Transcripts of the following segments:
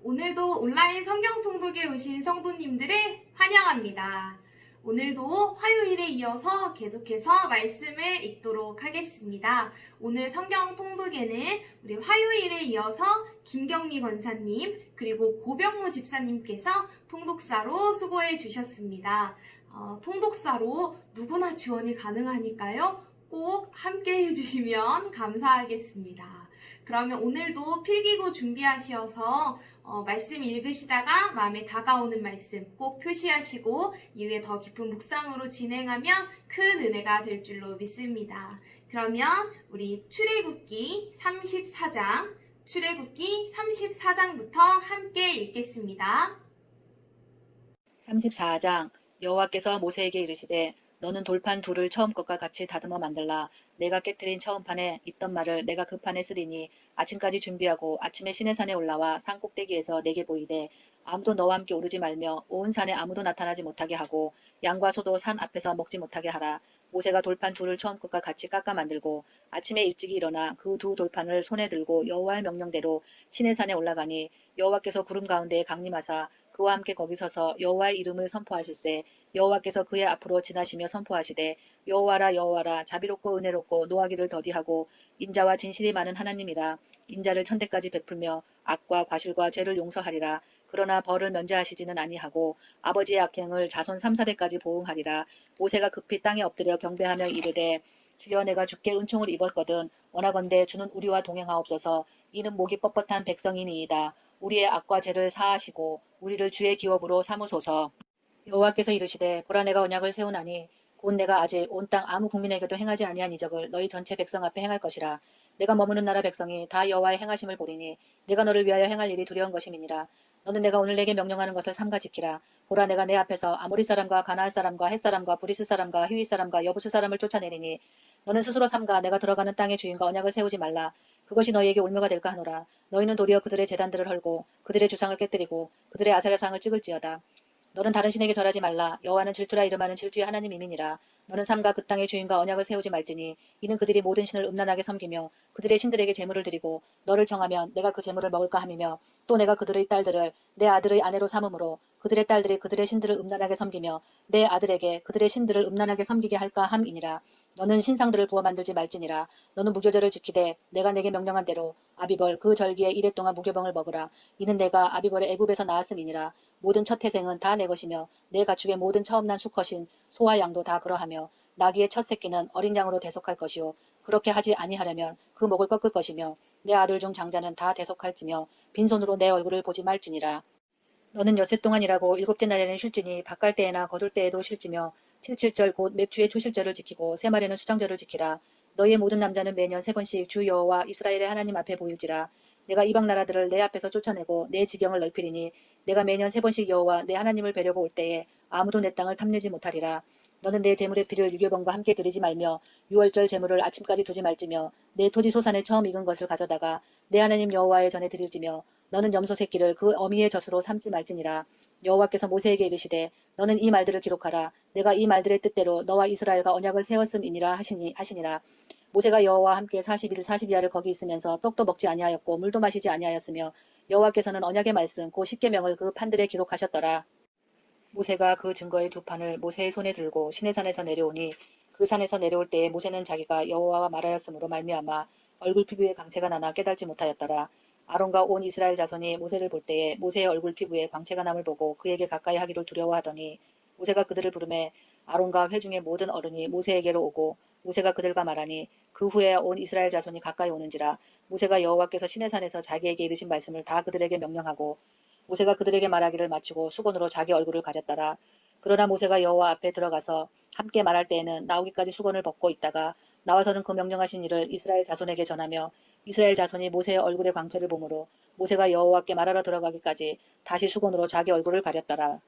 오늘도 온라인 성경 통독에 오신 성도님들을 환영합니다. 오늘도 화요일에 이어서 계속해서 말씀을 읽도록 하겠습니다. 오늘 성경 통독에는 우리 화요일에 이어서 김경미 권사님 그리고 고병무 집사님께서 통독사로 수고해 주셨습니다. 통독사로 누구나 지원이 가능하니까요. 꼭 함께 해주시면 감사하겠습니다. 그러면 오늘도 필기구 준비하셔서 말씀 읽으시다가 마음에 다가오는 말씀 꼭 표시하시고 이후에 더 깊은 묵상으로 진행하면 큰 은혜가 될 줄로 믿습니다. 그러면 우리 출애굽기 34장부터 함께 읽겠습니다. 34장 여호와께서 모세에게 이르시되 너는 돌판 둘을 처음 것과 같이 다듬어 만들라. 내가 깨트린 처음 판에 있던 말을 내가 그 판에 쓰리니 아침까지 준비하고 아침에 시내산에 올라와 산 꼭대기에서 내게 보이되 아무도 너와 함께 오르지 말며 온 산에 아무도 나타나지 못하게 하고 양과 소도 산 앞에서 먹지 못하게 하라. 모세가 돌판 둘을 처음 것과 같이 깎아 만들고 아침에 일찍이 일어나 그 두 돌판을 손에 들고 여호와의 명령대로 시내산에 올라가니 여호와께서 구름 가운데에 강림하사 그와 함께 거기 서서 여호와의 이름을 선포하실세 여호와께서 그의 앞으로 지나시며 선포하시되 여호와라 여호와라 자비롭고 은혜롭고 노하기를 더디하고 인자와 진실이 많은 하나님이라 인자를 천대까지 베풀며 악과 과실과 죄를 용서하리라. 그러나 벌을 면제하시지는 아니하고 아버지의 악행을 자손 3, 4대까지 보응하리라. 모세가 급히 땅에 엎드려 경배하며 이르되 주여 내가 주께 은총을 입었거든 원하건대 주는 우리와 동행하옵소서. 이는 목이 뻣뻣한 백성이니이다. 우리의 악과 죄를 사하시고 우리를 주의 기업으로 삼으소서. 여호와께서 이르시되 보라 내가 언약을 세우나니 곧 내가 아직 온 땅 아무 국민에게도 행하지 아니한 이적을 너희 전체 백성 앞에 행할 것이라. 내가 머무는 나라 백성이 다 여호와의 행하심을 보리니 내가 너를 위하여 행할 일이 두려운 것임이니라. 너는 내가 오늘 내게 명령하는 것을 삼가 지키라. 보라 내가 내 앞에서 아모리 사람과 가나안 사람과 헷 사람과 브리스 사람과 히윗 사람과 여부스 사람을 쫓아내리니 너는 스스로 삼가 내가 들어가는 땅의 주인과 언약을 세우지 말라. 그것이 너희에게 올무가 될까 하노라. 너희는 도리어 그들의 제단들을 헐고 그들의 주상을 깨뜨리고 그들의 아세라상을 찍을지어다. 너는 다른 신에게 절하지 말라. 여호와는 질투라 이름하는 질투의 하나님임이니라. 너는 삼가 그 땅의 주인과 언약을 세우지 말지니 이는 그들이 모든 신을 음란하게 섬기며 그들의 신들에게 제물을 드리고 너를 정하면 내가 그 제물을 먹을까 함이며 또 내가 그들의 딸들을 내 아들의 아내로 삼음으로 그들의 딸들이 그들의 신들을 음란하게 섬기며 내 아들에게 그들의 신들을 음란하게 섬기게 할까 함이니라. 너는 신상들을 부어 만들지 말지니라. 너는 무교절을 지키되 내가 내게 명령한 대로 아비벌 그 절기에 이래 동안 무교병을 먹으라. 이는 내가 아비벌의 애굽에서 나았음이니라. 모든 첫 태생은 다 내 것이며 내 가축의 모든 처음 난 수컷인 소와 양도 다 그러하며 나귀의 첫 새끼는 어린 양으로 대속할 것이요 그렇게 하지 아니하려면 그 목을 꺾을 것이며 내 아들 중 장자는 다 대속할지며 빈손으로 내 얼굴을 보지 말지니라. 너는 엿새 동안이라고 일곱째 날에는 쉴지니 밭갈 때에나 거둘 때에도 쉴지며 칠칠절 곧 몇 주의 초실절을 지키고 세 말에는 수장절을 지키라. 너희의 모든 남자는 매년 3번씩 주 여호와 이스라엘의 하나님 앞에 보일지라. 내가 이방 나라들을 내 앞에서 쫓아내고 내 지경을 넓히리니 내가 매년 3번씩 여호와 내 하나님을 뵈려고 올 때에 아무도 내 땅을 탐내지 못하리라. 너는 내 재물의 피를 유교병과 함께 드리지 말며 유월절 재물을 아침까지 두지 말지며 내 토지 소산에 처음 익은 것을 가져다가 내 하나님 여호와의 전에 드릴지며 너는 염소 새끼를 그 어미의 젖으로 삼지 말지니라. 여호와께서 모세에게 이르시되 너는 이 말들을 기록하라. 내가 이 말들의 뜻대로 너와 이스라엘과 언약을 세웠음이니라 하시니라. 모세가 여호와와 함께 40일 40야를 거기 있으면서 떡도 먹지 아니하였고 물도 마시지 아니하였으며 여호와께서는 언약의 말씀 그 십계명을 그 판들에 기록하셨더라. 모세가 그 증거의 두 판을 모세의 손에 들고 시내산에서 내려오니 그 산에서 내려올 때에 모세는 자기가 여호와와 말하였으므로 말미암아 얼굴 피부에 광채가 나나 깨달지 못하였더라. 아론과 온 이스라엘 자손이 모세를 볼 때에 모세의 얼굴 피부에 광채가 남을 보고 그에게 가까이 하기를 두려워하더니 모세가 그들을 부르매 아론과 회중의 모든 어른이 모세에게로 오고 모세가 그들과 말하니 그 후에 온 이스라엘 자손이 가까이 오는지라. 모세가 여호와께서 시내산에서 자기에게 이르신 말씀을 다 그들에게 명령하고 모세가 그들에게 말하기를 마치고 수건으로 자기 얼굴을 가렸더라. 그러나 모세가 여호와 앞에 들어가서 함께 말할 때에는 나오기까지 수건을 벗고 있다가 나와서는 그 명령하신 일을 이스라엘 자손에게 전하며 이스라엘 자손이 모세의 얼굴의 광채를 보므로 모세가 여호와께 말하러 들어가기까지 다시 수건으로 자기 얼굴을 가렸더라.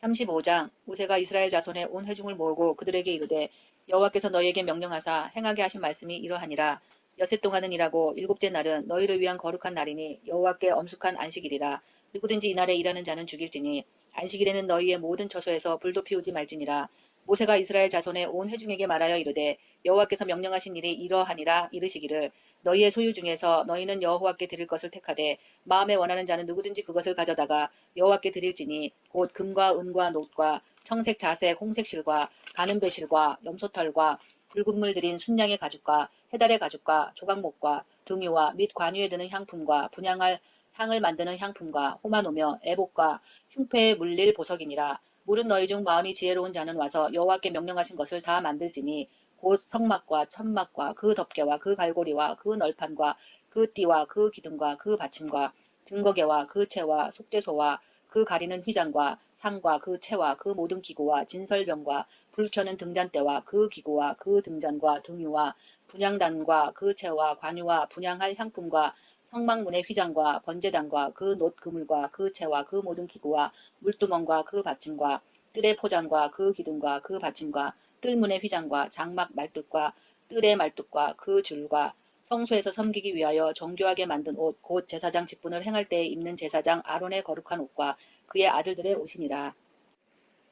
35장 모세가 이스라엘 자손의 온 회중을 모으고 그들에게 이르되 여호와께서 너희에게 명령하사 행하게 하신 말씀이 이러하니라. 엿새 동안은 일하고 일곱째 날은 너희를 위한 거룩한 날이니 여호와께 엄숙한 안식일이라. 누구든지 이날에 일하는 자는 죽일지니 안식일에는 너희의 모든 처소에서 불도 피우지 말지니라. 모세가 이스라엘 자손의 온 회중에게 말하여 이르되 여호와께서 명령하신 일이 이러하니라 이르시기를 너희의 소유 중에서 너희는 여호와께 드릴 것을 택하되 마음에 원하는 자는 누구든지 그것을 가져다가 여호와께 드릴지니 곧 금과 은과 놋과 청색 자색 홍색 실과 가는 배실과 염소털과 붉은 물 들인 순양의 가죽과 해달의 가죽과 조각목과 등유와 및 관유에 드는 향품과 분향할 향을 만드는 향품과 호마노며 애복과 흉패에 물릴 보석이니라. 물은 너희 중 마음이 지혜로운 자는 와서 여호와께 명령하신 것을 다 만들지니 곧 성막과 천막과 그 덮개와 그 갈고리와 그 널판과 그 띠와 그 기둥과 그 받침과 증거개와 그 채와 속죄소와 그 가리는 휘장과 상과 그 채와 그 모든 기구와 진설병과 불 켜는 등잔대와 그 기구와 그 등잔과 등유와 분향단과 그 채와 관유와 분향할 향품과 성막문의 휘장과 번제단과 그 놋 그물과 그 채와 그 모든 기구와 물두멍과 그 받침과 뜰의 포장과 그 기둥과 그 받침과 뜰문의 휘장과 장막 말뚝과 뜰의 말뚝과 그 줄과 성소에서 섬기기 위하여 정교하게 만든 옷 곧 제사장 직분을 행할 때에 입는 제사장 아론의 거룩한 옷과 그의 아들들의 옷이니라.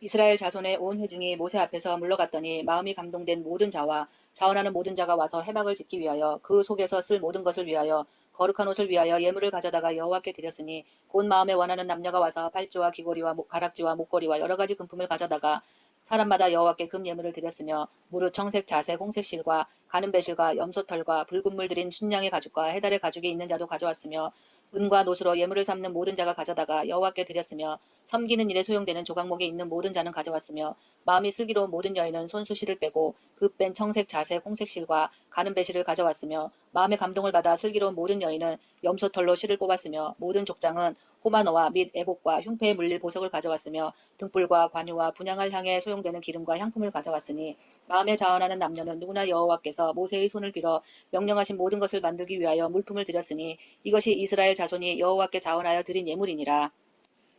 이스라엘 자손의 온 회중이 모세 앞에서 물러갔더니 마음이 감동된 모든 자와 자원하는 모든 자가 와서 회막을 짓기 위하여 그 속에서 쓸 모든 것을 위하여 거룩한 옷을 위하여 예물을 가져다가 여호와께 드렸으니 곧 마음에 원하는 남녀가 와서 팔찌와 귀고리와 가락지와 목걸이와 여러 가지 금품을 가져다가 사람마다 여호와께 금 예물을 드렸으며 무릇 청색 자색 홍색 실과 가는 배실과 염소털과 붉은 물 들인 순양의 가죽과 해달의 가죽이 있는 자도 가져왔으며 은과 놋으로 예물을 삼는 모든 자가 가져다가 여호와께 드렸으며 섬기는 일에 소용되는 조각목이 있는 모든 자는 가져왔으며 마음이 슬기로운 모든 여인은 손수실을 빼고 그 뺀 청색 자색 홍색 실과 가는 배실을 가져왔으며 마음의 감동을 받아 슬기로운 모든 여인은 염소털로 실을 뽑았으며 모든 족장은 호마노와 및 애복과 흉패에 물릴 보석을 가져왔으며 등불과 관유와 분향할 향에 소용되는 기름과 향품을 가져왔으니 마음에 자원하는 남녀는 누구나 여호와께서 모세의 손을 빌어 명령하신 모든 것을 만들기 위하여 물품을 드렸으니 이것이 이스라엘 자손이 여호와께 자원하여 드린 예물이니라.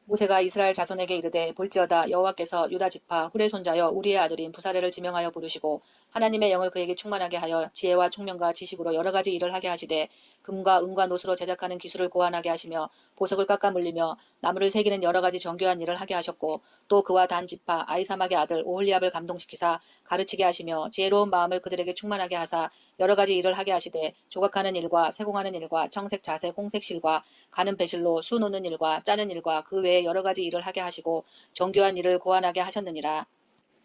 모세가 이스라엘 자손에게 이르되 볼지어다 여호와께서 유다 지파 훌의 손자여 우리의 아들인 부사레를 지명하여 부르시고 하나님의 영을 그에게 충만하게 하여 지혜와 총명과 지식으로 여러 가지 일을 하게 하시되 금과 은과 놋으로 제작하는 기술을 고안하게 하시며 보석을 깎아 물리며 나무를 새기는 여러 가지 정교한 일을 하게 하셨고 또 그와 단 지파 아이사막의 아들 오홀리압을 감동시키사 가르치게 하시며 지혜로운 마음을 그들에게 충만하게 하사 여러 가지 일을 하게 하시되 조각하는 일과 세공하는 일과 청색 자색 홍색 실과 가는 배실로 수 노는 일과 짜는 일과 그 외에 여러 가지 일을 하게 하시고 정교한 일을 고안하게 하셨느니라.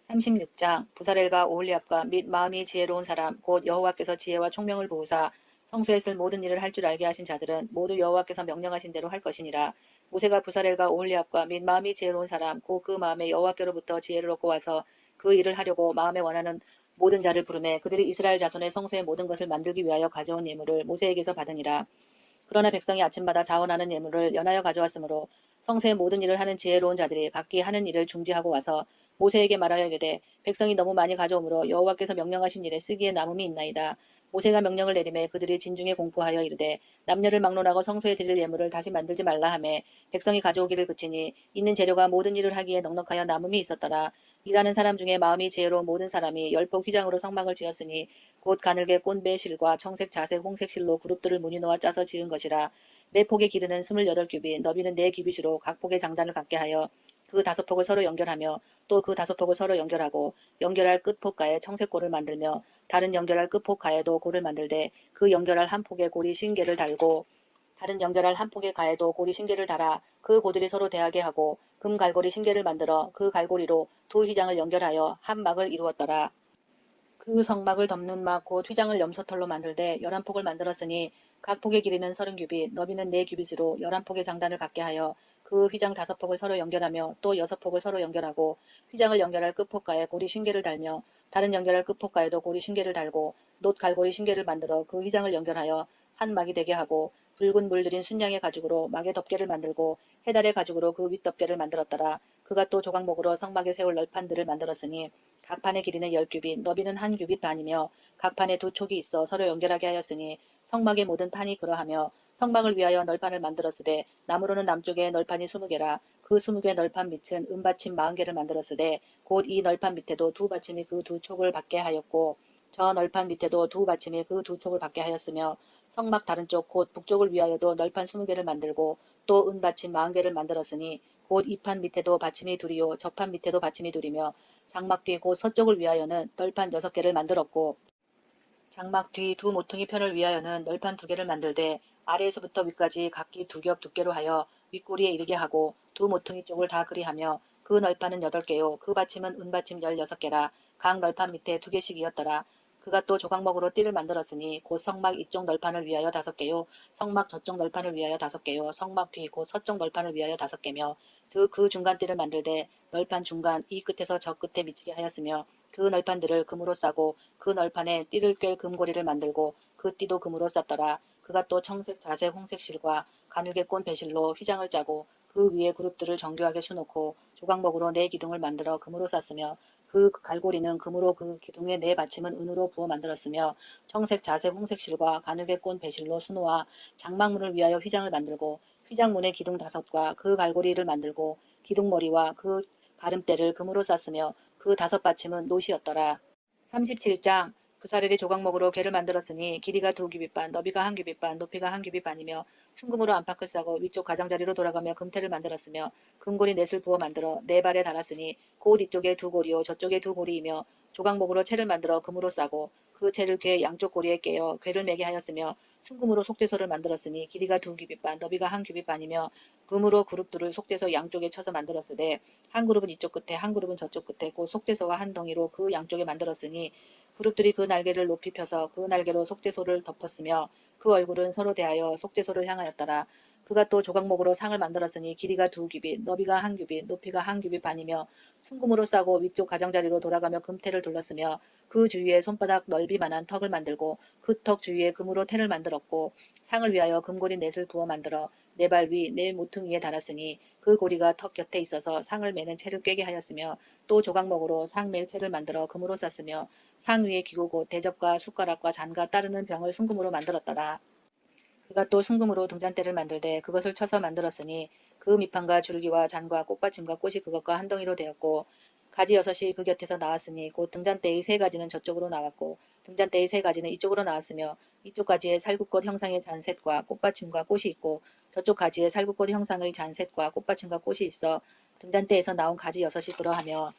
36장 부사렐과 오홀리압과 및 마음이 지혜로운 사람 곧 여호와께서 지혜와 총명을 보으사 성소에 쓸 모든 일을 할 줄 알게 하신 자들은 모두 여호와께서 명령하신 대로 할 것이니라. 모세가 부사렐과 오홀리압과 및 마음이 지혜로운 사람 곧 그 마음에 여호와께로부터 지혜를 얻고 와서 그 일을 하려고 마음에 원하는 모든 자를 부르매 그들이 이스라엘 자손의 성소의 모든 것을 만들기 위하여 가져온 예물을 모세에게서 받으니라. 그러나 백성이 아침마다 자원하는 예물을 연하여 가져왔으므로 성소의 모든 일을 하는 지혜로운 자들이 각기 하는 일을 중지하고 와서 모세에게 말하여 이르되 백성이 너무 많이 가져오므로 여호와께서 명령하신 일에 쓰기에 남음이 있나이다. 모세가 명령을 내리매 그들이 진중에 공포하여 이르되 남녀를 막론하고 성소에 드릴 예물을 다시 만들지 말라 하매 백성이 가져오기를 그치니 있는 재료가 모든 일을 하기에 넉넉하여 남음이 있었더라. 일하는 사람 중에 마음이 지혜로운 모든 사람이 열폭 휘장으로 성막을 지었으니 곧 가늘게 꼰배 실과 청색 자색 홍색 실로 그룹들을 무늬 놓아 짜서 지은 것이라. 매 폭의 길이는 28규빗 너비는 4규빗으로 각 폭의 장단을 갖게 하여 그 5폭을 서로 연결하며 또 그 5폭을 서로 연결하고 연결할 끝폭가에 청색골을 만들며 다른 연결할 끝폭가에도 골을 만들되 그 연결할 한 폭에 고리 50개를 달고 다른 연결할 한 폭의 가에도 고리 50개를 달아 그 고들이 서로 대하게 하고 금 갈고리 50개를 만들어 그 갈고리로 두 휘장을 연결하여 한 막을 이루었더라. 그 성막을 덮는 막 곧 휘장을 염소털로 만들되 11폭을 만들었으니 각 폭의 길이는 30규빗 너비는 4규빗으로 11폭의 장단을 갖게 하여 그 휘장 5폭을 서로 연결하며 또 6폭을 서로 연결하고 휘장을 연결할 끝폭가에 고리 50개를 달며 다른 연결할 끝폭가에도 고리 50개를 달고 놋 갈고리 50개를 만들어 그 휘장을 연결하여 한 막이 되게 하고 붉은 물 들인 순양의 가죽으로 막의 덮개를 만들고 해달의 가죽으로 그 윗덮개를 만들었더라. 그가 또 조각목으로 성막에 세울 널판들을 만들었으니 각 판의 길이는 10규빗, 너비는 한 규빗 반이며 각 판에 두 촉이 있어 서로 연결하게 하였으니 성막의 모든 판이 그러하며 성막을 위하여 널판을 만들었으되 나무로는 남쪽에 널판이 20개라. 그 20개 널판 밑은 은받침 40개를 만들었으되 곧 이 널판 밑에도 두 받침이 그 두 촉을 받게 하였고 저 널판 밑에도 두 받침이 그 두 촉을 받게 하였으며 성막 다른 쪽 곧 북쪽을 위하여도 널판 20개를 만들고 또 은받침 40개를 만들었으니 곧 이 판 밑에도 받침이 둘이요 저판 밑에도 받침이 둘이며 장막 뒤 곧 서쪽을 위하여는 널판 6개를 만들었고 장막 뒤 두 모퉁이 편을 위하여는 널판 2개를 만들되 아래에서부터 위까지 각기 2겹 두께로 하여 윗꼬리에 이르게 하고 두 모퉁이 쪽을 다 그리하며 그 널판은 8개요 그 받침은 은받침 16개라 각 널판 밑에 2개씩이었더라. 그가 또 조각목으로 띠를 만들었으니 곧 성막 이쪽 널판을 위하여 5개요 성막 저쪽 널판을 위하여 5개요 성막 뒤 곧 서쪽 널판을 위하여 5개며 그 중간 띠를 만들되 널판 중간 이 끝에서 저 끝에 미치게 하였으며 그 널판들을 금으로 싸고 그 널판에 띠를 꿰 금고리를 만들고 그 띠도 금으로 쌌더라. 그가 또 청색 자색 홍색 실과 가늘게 꼰 배실로 휘장을 짜고 그 위에 그룹들을 정교하게 수놓고 조각목으로 4기둥을 만들어 금으로 쌌으며 그 갈고리는 금으로 그 기둥의 4받침은 은으로 부어 만들었으며 청색 자색 홍색 실과 가늘게 꼰 배실로 수놓아 장막문을 위하여 휘장을 만들고 휘장문의 기둥 5과 그 갈고리를 만들고 기둥머리와 그 가름대를 금으로 쌌으며 그 5받침은 노시였더라. 37장 부사르리 조각목으로 개를 만들었으니 길이가 2규빗 반, 너비가 1규빗 반, 높이가 1규빗 반이며 순금으로 안팎을 싸고 위쪽 가장자리로 돌아가며 금태를 만들었으며 금고리 넷을 부어 만들어 4발에 달았으니 곧 이쪽에 2고리요 저쪽에 2고리이며 조각목으로 채를 만들어 금으로 싸고 그 채를 괴 양쪽 고리에 깨어 괴를 매게 하였으며 순금으로 속죄소를 만들었으니 길이가 2규빗 반, 너비가 1규빗 반이며 금으로 그룹들을 속죄소 양쪽에 쳐서 만들었으되 한 그룹은 이쪽 끝에 한 그룹은 저쪽 끝에 곧 속죄소와 한 덩이로 그 양쪽에 만들었으니 그룹들이 그 날개를 높이 펴서 그 날개로 속죄소를 덮었으며 그 얼굴은 서로 대하여 속죄소를 향하였더라. 그가 또 조각목으로 상을 만들었으니 길이가 2규빗, 너비가 1규빗, 높이가 1규빗 반이며 순금으로 싸고 위쪽 가장자리로 돌아가며 금태를 둘렀으며 그 주위에 손바닥 넓이만한 턱을 만들고 그 턱 주위에 금으로 태를 만들었고 상을 위하여 금고리 넷을 부어 만들어 4발 위 4모퉁이에 달았으니 그 고리가 턱 곁에 있어서 상을 매는 채를 꿰게 하였으며 또 조각목으로 상 맬 채를 만들어 금으로 쌌으며 상 위에 기고 곧 대접과 숟가락과 잔과 따르는 병을 순금으로 만들었더라. 그가 또 순금으로 등잔대를 만들되 그것을 쳐서 만들었으니 그 밑판과 줄기와 잔과 꽃받침과 꽃이 그것과 한 덩이로 되었고 가지 6이 그 곁에서 나왔으니 곧 등잔대의 3가지는 저쪽으로 나왔고 등잔대의 3가지는 이쪽으로 나왔으며 이쪽 가지에 살구꽃 형상의 잔셋과 꽃받침과 꽃이 있고 저쪽 가지에 살구꽃 형상의 잔셋과 꽃받침과 꽃이 있어 등잔대에서 나온 가지 6이 그러하며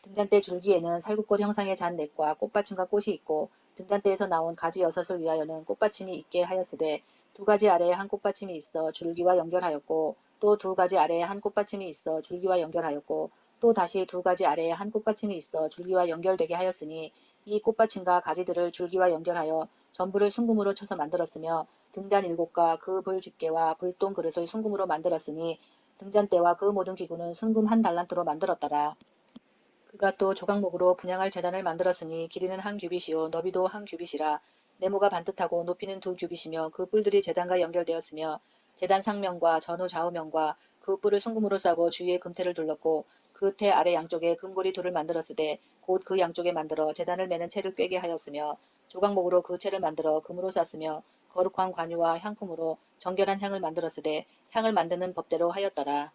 등잔대 줄기에는 살구꽃 형상의 잔 넷과 꽃받침과 꽃이 있고 등잔대에서 나온 가지 6을 위하여는 꽃받침이 있게 하였으되 2가지 아래에 한 꽃받침이 있어 줄기와 연결하였고 또 2가지 아래에 한 꽃받침이 있어 줄기와 연결하였고 또 다시 2가지 아래에 한 꽃받침이 있어 줄기와 연결되게 하였으니 이 꽃받침과 가지들을 줄기와 연결하여 전부를 순금으로 쳐서 만들었으며 등잔 7과 그 불 집게와 불똥 그릇을 순금으로 만들었으니 등잔대와 그 모든 기구는 순금 1달란트로 만들었더라. 그가 또 조각목으로 분향할 제단을 만들었으니 길이는 1규빗이요 너비도 1규빗이라 네모가 반듯하고 높이는 2규빗이며 그 뿔들이 제단과 연결되었으며 제단 상면과 전후 좌우면과 그 뿔을 순금으로 싸고 주위에 금태를 둘렀고 그 태 아래 양쪽에 금고리 둘을 만들었으되 곧 그 양쪽에 만들어 제단을 매는 채를 꿰게 하였으며 조각목으로 그 채를 만들어 금으로 쌌으며 거룩한 관유와 향품으로 정결한 향을 만들었으되 향을 만드는 법대로 하였더라.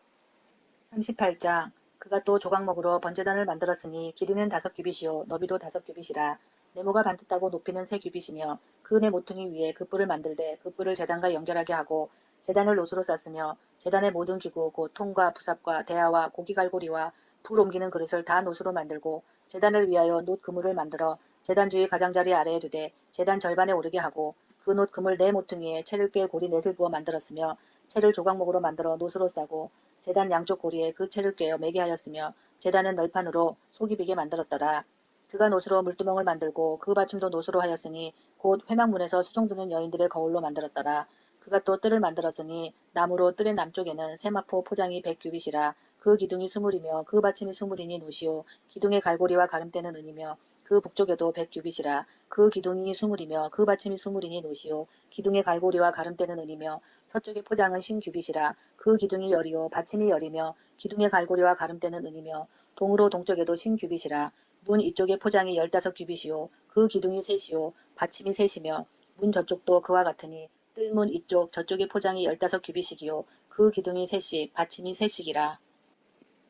38장 그가 또 조각목으로 번제단을 만들었으니 길이는 5규빗이요 너비도 5규빗이라 네모가 반듯하고 높이는 3규빗이며 그 네 모퉁이 위에 그 뿔을 만들되 그 뿔을 제단과 연결하게 하고 제단을 노수로 쌌으며 제단의 모든 기구 곧 통과 부삽과 대야와 고기갈고리와 불 옮기는 그릇을 다 노수로 만들고 제단을 위하여 놋 그물을 만들어 제단 주위 가장자리 아래에 두되 제단 절반에 오르게 하고 그 놋 그물 4모퉁이에 채를 꿰 고리 넷을 부어 만들었으며 채를 조각목으로 만들어 노수로 싸고 제단 양쪽 고리에 그 채를 꿰어 매게 하였으며 제단은 널판으로 속이 비게 만들었더라. 그가 노수로 물두멍을 만들고 그 받침도 노수로 하였으니 곧 회막문에서 수종드는 여인들의 거울로 만들었더라. 그가 또 뜰을 만들었으니 나무로 뜰의 남쪽에는 세마포 포장이 100규빗이라 그 기둥이 20이며 그 받침이 20이니 노시오 기둥의 갈고리와 가름대는 은이며 그 북쪽에도 100규빗이라 그 기둥이 20이며 그 받침이 20이니 노시오 기둥의 갈고리와 가름대는 은이며 서쪽의 포장은 50규빗이라 그 기둥이 열이요 받침이 열이며 기둥의 갈고리와 가름대는 은이며 동으로 동쪽에도 50규빗이라 문 이쪽의 포장이 15규빗이요 그 기둥이 셋이요 받침이 셋이며 문 저쪽도 그와 같으니 뜰문 이쪽 저쪽의 포장이 15규빗이기요 그 기둥이 셋씩 받침이 셋씩이라.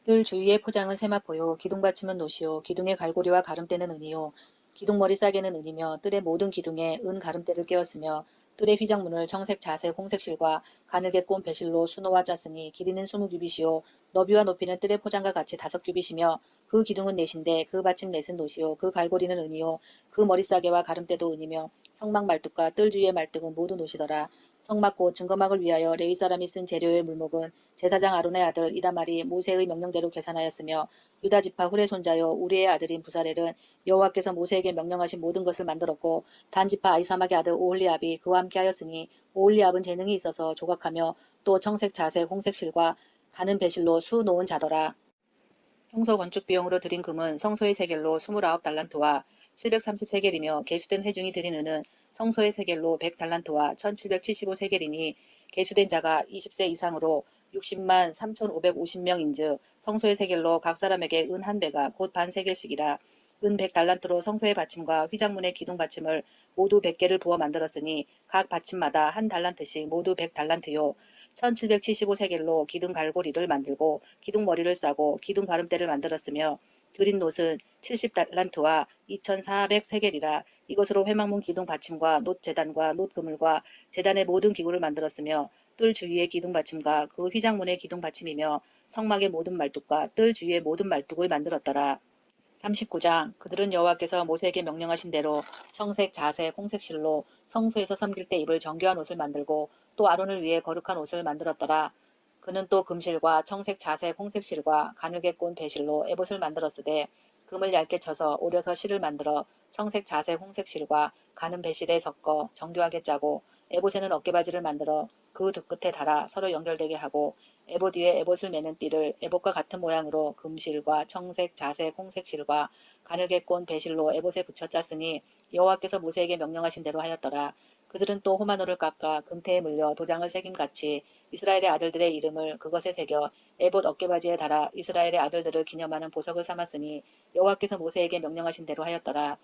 뜰 주위의 포장은 세마포요 기둥 받침은 노시요 기둥의 갈고리와 가름대는 은이요 기둥머리 싸개는 은이며 뜰의 모든 기둥에 은 가름대를 꿰었으며 뜰의 휘장문을 청색 자색 홍색실과 가늘게 꼰 배실로 수놓아 짰으니 길이는 20규빗이요 너비와 높이는 뜰의 포장과 같이 5규빗이며 그 기둥은 넷인데 그 받침 넷은 노시요 그 갈고리는 은이요 그 머리싸개와 가름대도 은이며 성막 말뚝과 뜰 주위의 말뚝은 모두 노시더라. 성막꽃 증거막을 위하여 레위 사람이 쓴 재료의 물목은 제사장 아론의 아들 이다말이 모세의 명령대로 계산하였으며 유다 지파 훌의 손자요 우리의 아들인 부사렐은 여호와께서 모세에게 명령하신 모든 것을 만들었고 단 지파 아히사막의 아들 오홀리압이 그와 함께 하였으니 오홀리압은 재능이 있어서 조각하며 또 청색 자색 홍색 실과 가는 배실로 수 놓은 자더라. 성소 건축 비용으로 들인 금은 성소의 세겔로 29달란트와 730세겔이며 계수된 회중이 들인 은은 성소의 세겔로 100달란트와 1775세겔이니 계수된 자가 20세 이상으로 60만 3550명인즉 성소의 세겔로 각 사람에게 은 한 배가 곧 반 세겔씩이라. 은 100달란트로 성소의 받침과 휘장문의 기둥 받침을 모두 100개를 부어 만들었으니 각 받침마다 한 달란트씩 모두 100달란트요. 1775세겔로 기둥 갈고리를 만들고 기둥 머리를 싸고 기둥 가름대를 만들었으며 드린 놋은 70달란트와 2400세겔이라. 이것으로 회막문 기둥 받침과 놋 제단과 놋 그물과 제단의 모든 기구를 만들었으며 뜰 주위의 기둥 받침과 그 휘장문의 기둥 받침이며 성막의 모든 말뚝과 뜰 주위의 모든 말뚝을 만들었더라. 39장 그들은 여호와께서 모세에게 명령하신 대로 청색, 자색, 홍색 실로 성소에서 섬길 때 입을 정교한 옷을 만들고 또 아론을 위해 거룩한 옷을 만들었더라. 그는 또 금실과 청색, 자색, 홍색 실과 가늘게 꼰 배실로 에봇을 만들었으되 금을 얇게 쳐서 오려서 실을 만들어 청색, 자색, 홍색 실과 가는 배실에 섞어 정교하게 짜고 에봇에는 어깨바지를 만들어 그 두 끝에 달아 서로 연결되게 하고 에봇 위에 에봇을 매는 띠를 에봇과 같은 모양으로 금실과 청색, 자색, 홍색 실과 가늘게 꼰 배실로 에봇에 붙여 짰으니 여호와께서 모세에게 명령하신 대로 하였더라. 그들은 또 호마노를 깎아 금태에 물려 도장을 새김같이 이스라엘의 아들들의 이름을 그것에 새겨 에봇 어깨바지에 달아 이스라엘의 아들들을 기념하는 보석을 삼았으니 여호와께서 모세에게 명령하신 대로 하였더라.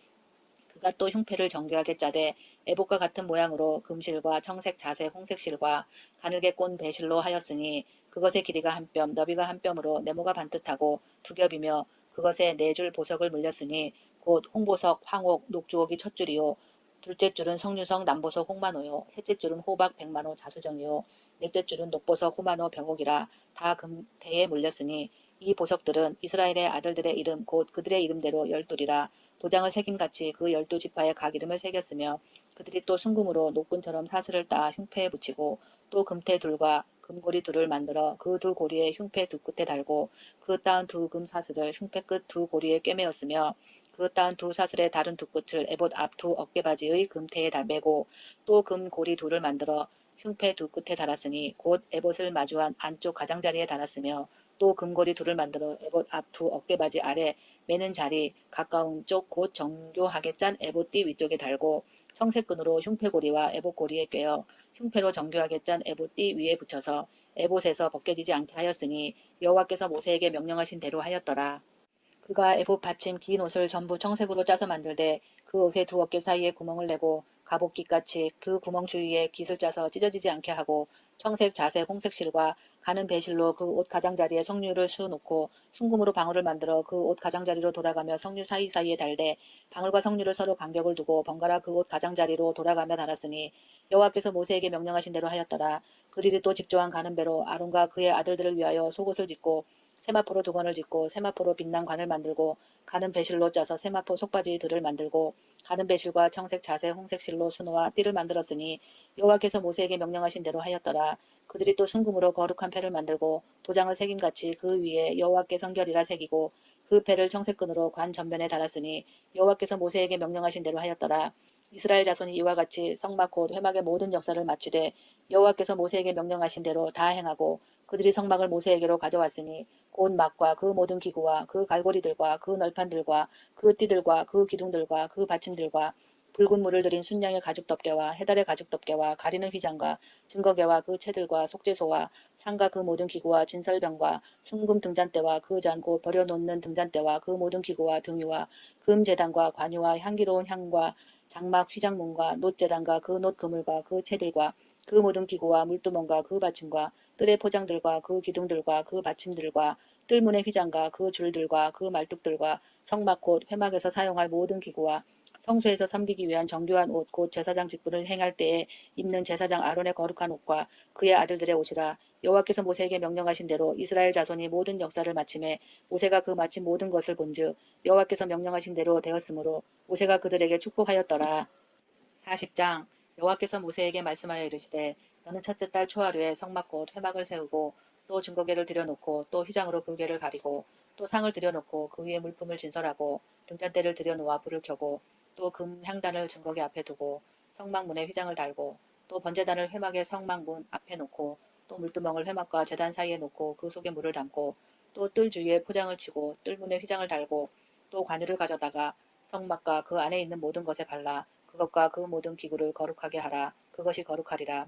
그가 또 흉패를 정교하게 짜되 에봇과 같은 모양으로 금실과 청색, 자색, 홍색 실과 가늘게 꼰 배실로 하였으니 그것의 길이가 한 뼘, 너비가 한 뼘으로 네모가 반듯하고 두 겹이며 그것에 네 줄 보석을 물렸으니 곧 홍보석, 황옥, 녹주옥이 첫 줄이요. 둘째 줄은 석류석, 남보석, 홍만호요. 셋째 줄은 호박, 백만호, 자수정이요. 넷째 줄은 녹보석, 호만호, 병옥이라 다 금태에 물렸으니 이 보석들은 이스라엘의 아들들의 이름 곧 그들의 이름대로 열둘이라. 도장을 새김같이 그 12지파에 각 이름을 새겼으며 그들이 또 순금으로 노끈처럼 사슬을 따 흉패에 붙이고 또 금태 둘과 금고리 둘을 만들어 그 두 고리에 흉패 두 끝에 달고 그 따은 두 금 사슬을 흉패 끝 두 고리에 꿰매었으며 그 따은 두 사슬의 다른 두 끝을 에봇 앞 두 어깨바지의 금태에 매고 또 금 고리 둘을 만들어 흉패 두 끝에 달았으니 곧 에봇을 마주한 안쪽 가장자리에 달았으며 또 금고리 둘을 만들어 에봇 앞 두 어깨바지 아래 매는 자리 가까운 쪽 곧 정교하게 짠 에봇띠 위쪽에 달고 청색끈으로 흉패고리와 에봇고리에 꿰어 흉패로 정교하게 짠 에봇띠 위에 붙여서 에봇에서 벗겨지지 않게 하였으니 여호와께서 모세에게 명령하신 대로 하였더라. 그가 에봇 받침 긴 옷을 전부 청색으로 짜서 만들되 그 옷의 두 어깨 사이에 구멍을 내고 갑옷깃같이 그 구멍 주위에 깃을 짜서 찢어지지 않게 하고 청색, 자색, 홍색 실과 가는 배실로 그 옷 가장자리에 석류를 수 놓고 순금으로 방울을 만들어 그 옷 가장자리로 돌아가며 석류 사이사이에 달되 방울과 석류를 서로 간격을 두고 번갈아 그 옷 가장자리로 돌아가며 달았으니 여호와께서 모세에게 명령하신 대로 하였더라. 그들이 또 직조한 가는 배로 아론과 그의 아들들을 위하여 속옷을 짓고 세마포로 두건을 짓고 세마포로 빛난 관을 만들고 가는 배실로 짜서 세마포 속바지들을 만들고 가는 배실과 청색, 자색, 홍색 실로 수놓아 띠를 만들었으니 여호와께서 모세에게 명령하신 대로 하였더라. 그들이 또 순금으로 거룩한 패를 만들고 도장을 새김같이 그 위에 여호와께 성결이라 새기고 그 패를 청색끈으로 관 전면에 달았으니 여호와께서 모세에게 명령하신 대로 하였더라. 이스라엘 자손이 이와 같이 성막 곧 회막의 모든 역사를 마치되 여호와께서 모세에게 명령하신 대로 다 행하고 그들이 성막을 모세에게로 가져왔으니 곧 막과 그 모든 기구와 그 갈고리들과 그 널판들과 그 띠들과 그 기둥들과 그 받침들과 붉은 물을 들인 순양의 가죽 덮개와 해달의 가죽 덮개와 가리는 휘장과 증거개와 그 채들과 속죄소와 상과 그 모든 기구와 진설병과 순금 등잔대와 그 잔고 버려놓는 등잔대와 그 모든 기구와 등유와 금 제단과 관유와 향기로운 향과 장막 휘장문과 놋 제단과 그 놋 그물과 그 채들과 그 모든 기구와 물두멍과 그 받침과 뜰의 포장들과 그 기둥들과 그 받침들과 뜰문의 휘장과 그 줄들과 그 말뚝들과 성막 곧 회막에서 사용할 모든 기구와 성소에서 섬기기 위한 정교한 옷 곧 제사장 직분을 행할 때에 입는 제사장 아론의 거룩한 옷과 그의 아들들의 옷이라. 여호와께서 모세에게 명령하신 대로 이스라엘 자손이 모든 역사를 마침에 모세가 그 마친 모든 것을 본즉 여호와께서 명령하신 대로 되었으므로 모세가 그들에게 축복하였더라. 40장. 여호와께서 모세에게 말씀하여 이르시되 너는 첫째 달 초하루에 성막 곧 회막을 세우고 또 증거궤를 들여놓고 또 휘장으로 그 궤를 가리고 또 상을 들여놓고 그 위에 물품을 진설하고 등잔대를 들여놓아 불을 켜고 또 금 향단을 증거궤 앞에 두고 성막문에 휘장을 달고 또 번제단을 회막의 성막문 앞에 놓고 또 물두멍을 회막과 제단 사이에 놓고 그 속에 물을 담고 또 뜰 주위에 포장을 치고 뜰문에 휘장을 달고 또 관유를 가져다가 성막과 그 안에 있는 모든 것에 발라 그것과 그 모든 기구를 거룩하게 하라. 그것이 거룩하리라.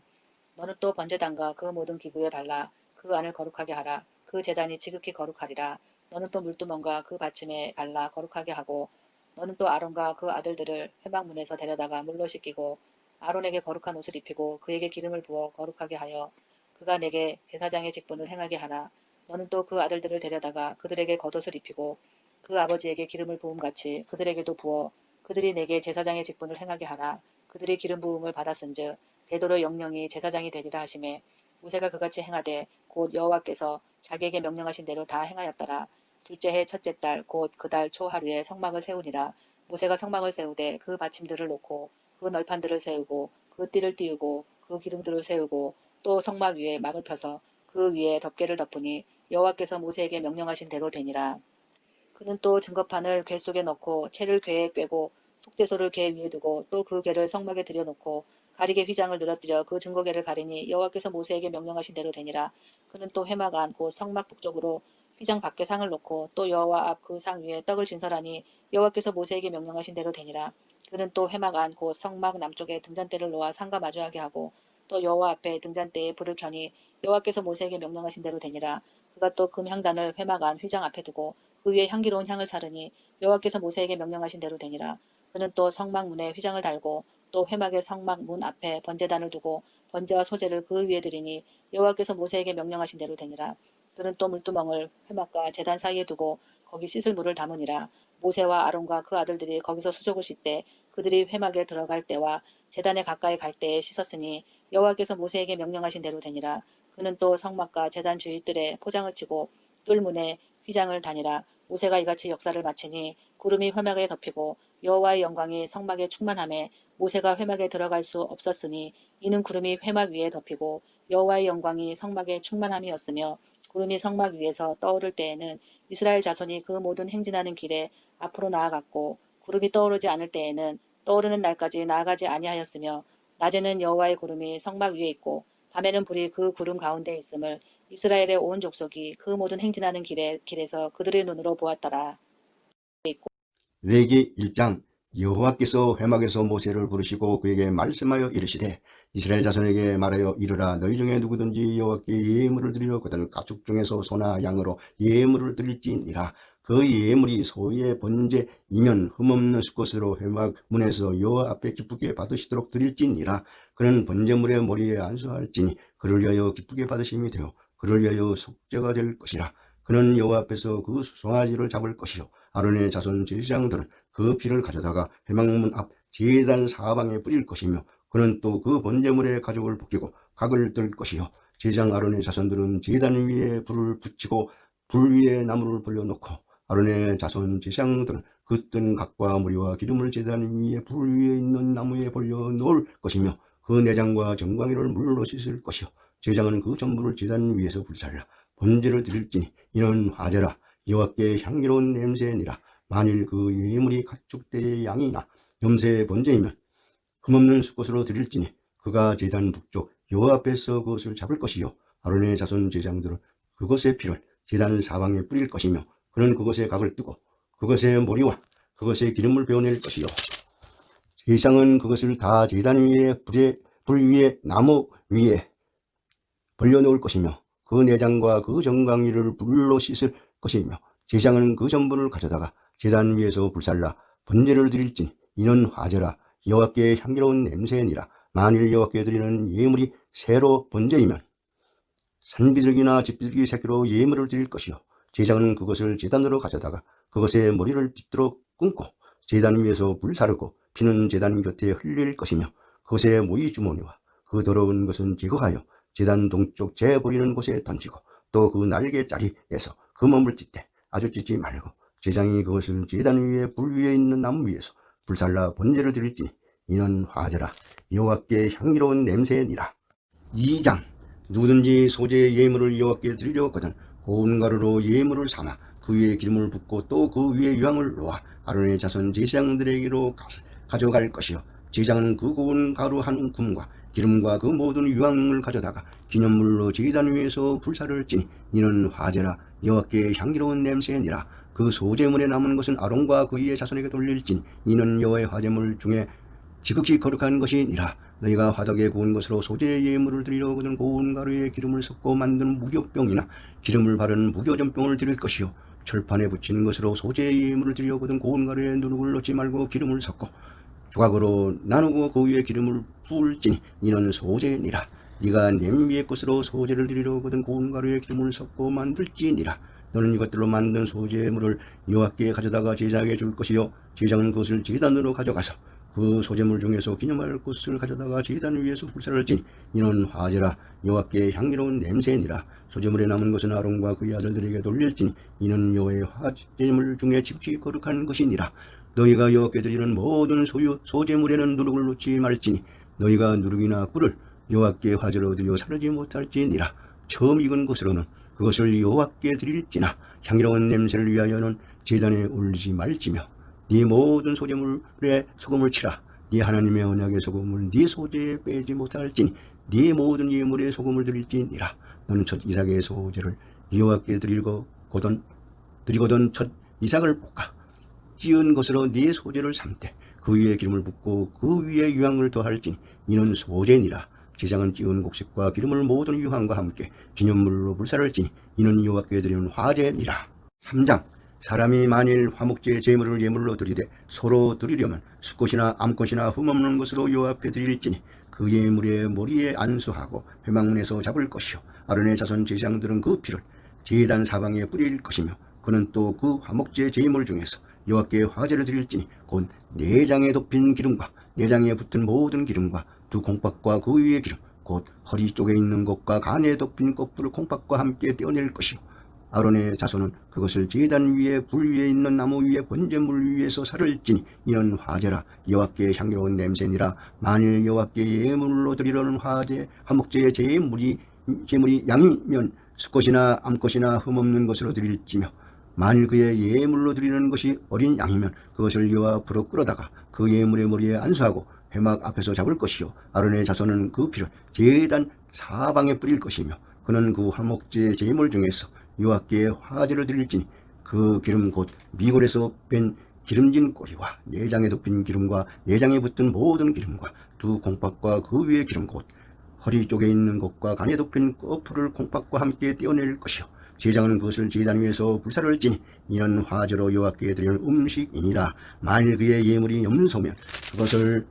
너는 또 번제단과 그 모든 기구에 발라 그 안을 거룩하게 하라. 그 제단이 지극히 거룩하리라. 너는 또 물두멍과 그 받침에 발라 거룩하게 하고 너는 또 아론과 그 아들들을 회막문에서 데려다가 물로 씻기고 아론에게 거룩한 옷을 입히고 그에게 기름을 부어 거룩하게 하여 그가 내게 제사장의 직분을 행하게 하라. 너는 또 그 아들들을 데려다가 그들에게 겉옷을 입히고 그 아버지에게 기름을 부음같이 그들에게도 부어 그들이 내게 제사장의 직분을 행하게 하라. 그들이 기름 부음을 받았은즉 대도로 영영이 제사장이 되리라 하시매 모세가 그같이 행하되 곧 여호와께서 자기에게 명령하신 대로 다 행하였더라. 둘째 해 첫째 달 곧 그 달 초하루에 성막을 세우니라. 모세가 성막을 세우되 그 받침들을 놓고 그 널판들을 세우고 그 띠를 띄우고 그 기둥들을 세우고 또 성막 위에 막을 펴서 그 위에 덮개를 덮으니 여호와께서 모세에게 명령하신 대로 되니라. 그는 또 증거판을 궤 속에 넣고 채를 궤에 꿰고 속죄소를 궤 위에 두고 또 그 궤를 성막에 들여놓고 가리개 휘장을 늘어뜨려 그 증거궤를 가리니 여호와께서 모세에게 명령하신 대로 되니라. 그는 또 회막 안 곧 성막 북쪽으로 휘장 밖에 상을 놓고 또 여호와 앞 그 상 위에 떡을 진설하니 여호와께서 모세에게 명령하신 대로 되니라. 그는 또 회막 안 곧 성막 남쪽에 등잔대를 놓아 상과 마주하게 하고 또 여호와 앞에 등잔대에 불을 켜니 여호와께서 모세에게 명령하신 대로 되니라. 그가 또 금 향단을 회막 안 휘장 앞에 두고 그 위에 향기로운 향을 사르니 여호와께서 모세에게 명령하신 대로 되니라. 그는 또 성막 문에 휘장을 달고 또 회막의 성막 문 앞에 번제단을 두고 번제와 소제를 그 위에 드리니 여호와께서 모세에게 명령하신 대로 되니라. 그는 또 물두멍을 회막과 제단 사이에 두고 거기 씻을 물을 담으니라. 모세와 아론과 그 아들들이 거기서 수족을 씻되 그들이 회막에 들어갈 때와 제단에 가까이 갈 때에 씻었으니 여호와께서 모세에게 명령하신 대로 되니라. 그는 또 성막과 제단 주위 뜰에 포장을 치고 뜰문에 휘장을 다니라. 모세가 이같이 역사를 마치니 구름이 회막에 덮이고 여호와의 영광이 성막에 충만하매 모세가 회막에 들어갈 수 없었으니 이는 구름이 회막 위에 덮이고 여호와의 영광이 성막에 충만함이었으며 구름이 성막 위에서 떠오를 때에는 이스라엘 자손이 그 모든 행진하는 길에 앞으로 나아갔고 구름이 떠오르지 않을 때에는 떠오르는 날까지 나아가지 아니하였으며 낮에는 여호와의 구름이 성막 위에 있고 밤에는 불이 그 구름 가운데 있음을 이스라엘의 온 족속이 그 모든 행진하는 길에서 그들의 눈으로 보았더라. 레위기 1장. 여호와께서 회막에서 모세를 부르시고 그에게 말씀하여 이르시되 이스라엘 자손에게 말하여 이르라. 너희 중에 누구든지 여호와께 예물을 드리려거든 가축 중에서 소나 양으로 예물을 드릴지니라. 그 예물이 소의 번제이면 흠없는 수컷으로 회막 문에서 여호와 앞에 기쁘게 받으시도록 드릴지니라. 그는 번제물의 머리에 안수할지니 그를 위하여 기쁘게 받으심이 되어 그를 위하여 속죄가 될 것이라. 그는 여호와 앞에서 그 송아지를 잡을 것이요 아론의 자손 제사장들은 그 피를 가져다가 회막문 앞 제단 사방에 뿌릴 것이며 그는 또 그 번제물의 가죽을 벗기고 각을 뜰 것이요 제사장 아론의 자손들은 제단 위에 불을 붙이고 불 위에 나무를 벌려놓고 아론의 자손 제사장들은 그 뜬 각과 무리와 기름을 제단 위에 불 위에 있는 나무에 벌려 놓을 것이며 그 내장과 정광이를 물로 씻을 것이요 제사장은 그 전부를 제단 위에서 불살라 번제를 드릴지니 이는 화제라. 여호와께 향기로운 냄새니라. 만일 그 예물이 가축대의 양이나 염소의 번제이면 흠없는 수컷으로 드릴지니 그가 제단 북쪽 여호와 앞에서 그것을 잡을 것이요 아론의 자손 제사장들은 그것의 피를 제단 사방에 뿌릴 것이며 그는 그것의 각을 뜨고 그것의 머리와 그것의 기름을 베어낼 것이요 제사장은 그것을 다 제단 위에 불 위에 나무 위에 벌려놓을 것이며 그 내장과 그 정강이를 불로 씻을 것이며 제사장은 그 전부를 가져다가 제단 위에서 불살라 번제를 드릴지니 이는 화제라. 여호와께 향기로운 냄새니라. 만일 여호와께 드리는 예물이 새로 번제이면 산비둘기나 집비둘기 새끼로 예물을 드릴 것이요 제사장은 그것을 제단으로 가져다가 그것의 머리를 빗도록 끊고 제단 위에서 불사르고 피는 제단 곁에 흘릴 것이며 그것의 모이 주머니와 그 더러운 것은 제거하여 제단 동쪽 재 보이는 곳에 던지고 또 그 날개 자리에서 그 몸을 찢되 아주 찢지 말고 제장이 그것을 제단 위에 불 위에 있는 나무 위에서 불살라 번제를 드릴지니 이는 화제라 여호와께 향기로운 냄새니라. 2장 누구든지 소재의 예물을 여호와께 드리려거든 고운 가루로 예물을 삼아 그 위에 기름을 붓고 또 그 위에 유향을 놓아 아론의 자손 제사장들에게로 가져갈 것이요 제장은 그 고운 가루 한 움과 기름과 그 모든 유향을 가져다가 기념물로 제단 위에서 불사를 찌니 이는 화제라 여호와께 향기로운 냄새니라. 그 소제물에 남은 것은 아론과 그의 자손에게 돌릴지니 이는 여호와의 화제물 중에 지극히 거룩한 것이니라. 너희가 화덕에 구운 것으로 소재의 예물을 드리려거든 고운 가루에 기름을 섞고 만든 무교병이나 기름을 바른 무교전병을 드릴 것이요 철판에 붙이는 것으로 소재의 예물을 드리려거든 고운 가루에 누룩을 넣지 말고 기름을 섞고 조각으로 나누고 그 위에 기름을 부을지니 이는 소재니라. 네가 냄비의 것으로 소재를 드리려거든 고운 가루에 기름을 섞고 만들지니라. 너는 이것들로 만든 소재물을 여호와께 가져다가 제사장에게 줄 것이요 제사장은 그것을 제단으로 가져가서 그 소재물 중에서 기념할 것을 가져다가 제단 위에서 불사를 지니 이는 화제라 여호와께 향기로운 냄새니라. 소재물에 남은 것은 아론과 그의 아들들에게 돌릴지니 이는 여호와의 화제물 중에 지극히 거룩한 것이니라. 너희가 여호와께 드리는 모든 소재물에는 누룩을 넣지 말지니 너희가 누룩이나 꿀을 여호와께 화제로 드려 사르지 못할지니라. 처음 익은 것으로는 그것을 여호와께 드릴지나 향기로운 냄새를 위하여는 제단에 올리지 말지며 네 모든 소재물에 소금을 치라. 네 하나님의 언약의 소금을 네 소재에 빼지 못할지니 네 모든 예물에 소금을 드릴지니라. 너는 첫 이삭의 소재를 여호와께 드리거든 첫 이삭을 볶아 찌은 것으로 네 소재를 삼되 그 위에 기름을 붓고 그 위에 유향을 더할지니 이는 소재니라. 제장은 찌은 곡식과 기름을 모든 유향과 함께 기념물로 불사를 지니 이는 여호와께 드리는 화제니라. 3장 사람이 만일 화목제 제물을 예물로 드리되 서로 드리려면 숫꽃이나 암꽃이나 흠없는 것으로 여호와 앞에 드릴지니 그 예물의 머리에 안수하고 회막문에서 잡을 것이요 아론의 자손 제사장들은 그 피를 제단 사방에 뿌릴 것이며 그는 또 그 화목제 제물 중에서 여호와께 화제를 드릴지니 곧 내장에 덮인 기름과 내장에 붙은 모든 기름과 두 콩팥과 그 위의 기름 곧 허리 쪽에 있는 것과 간에 덮인 껍질을 콩팥과 함께 떼어낼 것이요 아론의 자손은 그것을 제단 위에 불 위에 있는 나무 위에 번제물 위에서 살을 찌니 이는 화제라 여호와께 향기로운 냄새니라. 만일 여호와께 예물로 드리려는 화목제의 제물이 양이면 숫꽃이나 암꽃이나 흠없는 것으로 드릴지며 만일 그의 예물로 드리는 것이 어린 양이면 그것을 여호와 앞으로 끌어다가 그 예물의 머리에 안수하고 회막 앞에서 잡을 것이요 아론의 자손은 그 피를 제단 사방에 뿌릴 것이며 그는 그 화목제 제물 중에서 여호와께 화제를 드릴지니 그 기름 곧 미골에서 뺀 기름진 꼬리와 내장에 덮인 기름과 내장에 붙은 모든 기름과 두 콩팥과 그 위의 기름 곧 허리 쪽에 있는 것과 간에 덮인 껍질을 콩팥과 함께 떼어낼 것이요 제장은 그것을 제단 위에서 불사를 찌니 이는 화제로 여호와께 드리는 음식이니라. 만일 그의 예물이 염소면 그것을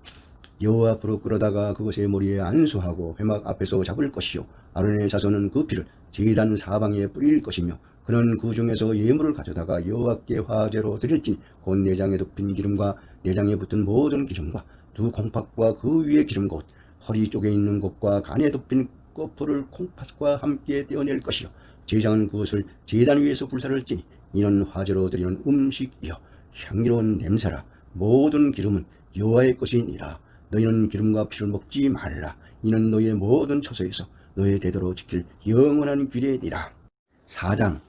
여호와 앞으로 끌어다가 그것의 머리에 안수하고 회막 앞에서 잡을 것이요 아론의 자손은 그 피를 제단 사방에 뿌릴 것이며 그는 그 중에서 예물을 가져다가 여호와께 화제로 드릴지니 곧 내장에 덮인 기름과 내장에 붙은 모든 기름과 두 콩팥과 그 위의 기름 곧 허리 쪽에 있는 것과 간에 덮인 껍질을 콩팥과 함께 떼어낼 것이요 제장은 그것을 제단 위에서 불사를 찌니 이는 화제로 드리는 음식이요 향기로운 냄새라. 모든 기름은 여호와의 것이니라. 너희는 기름과 피를 먹지 말라. 이는 너희의 모든 처소에서 너희의 대대로 지킬 영원한 규례니라. 4장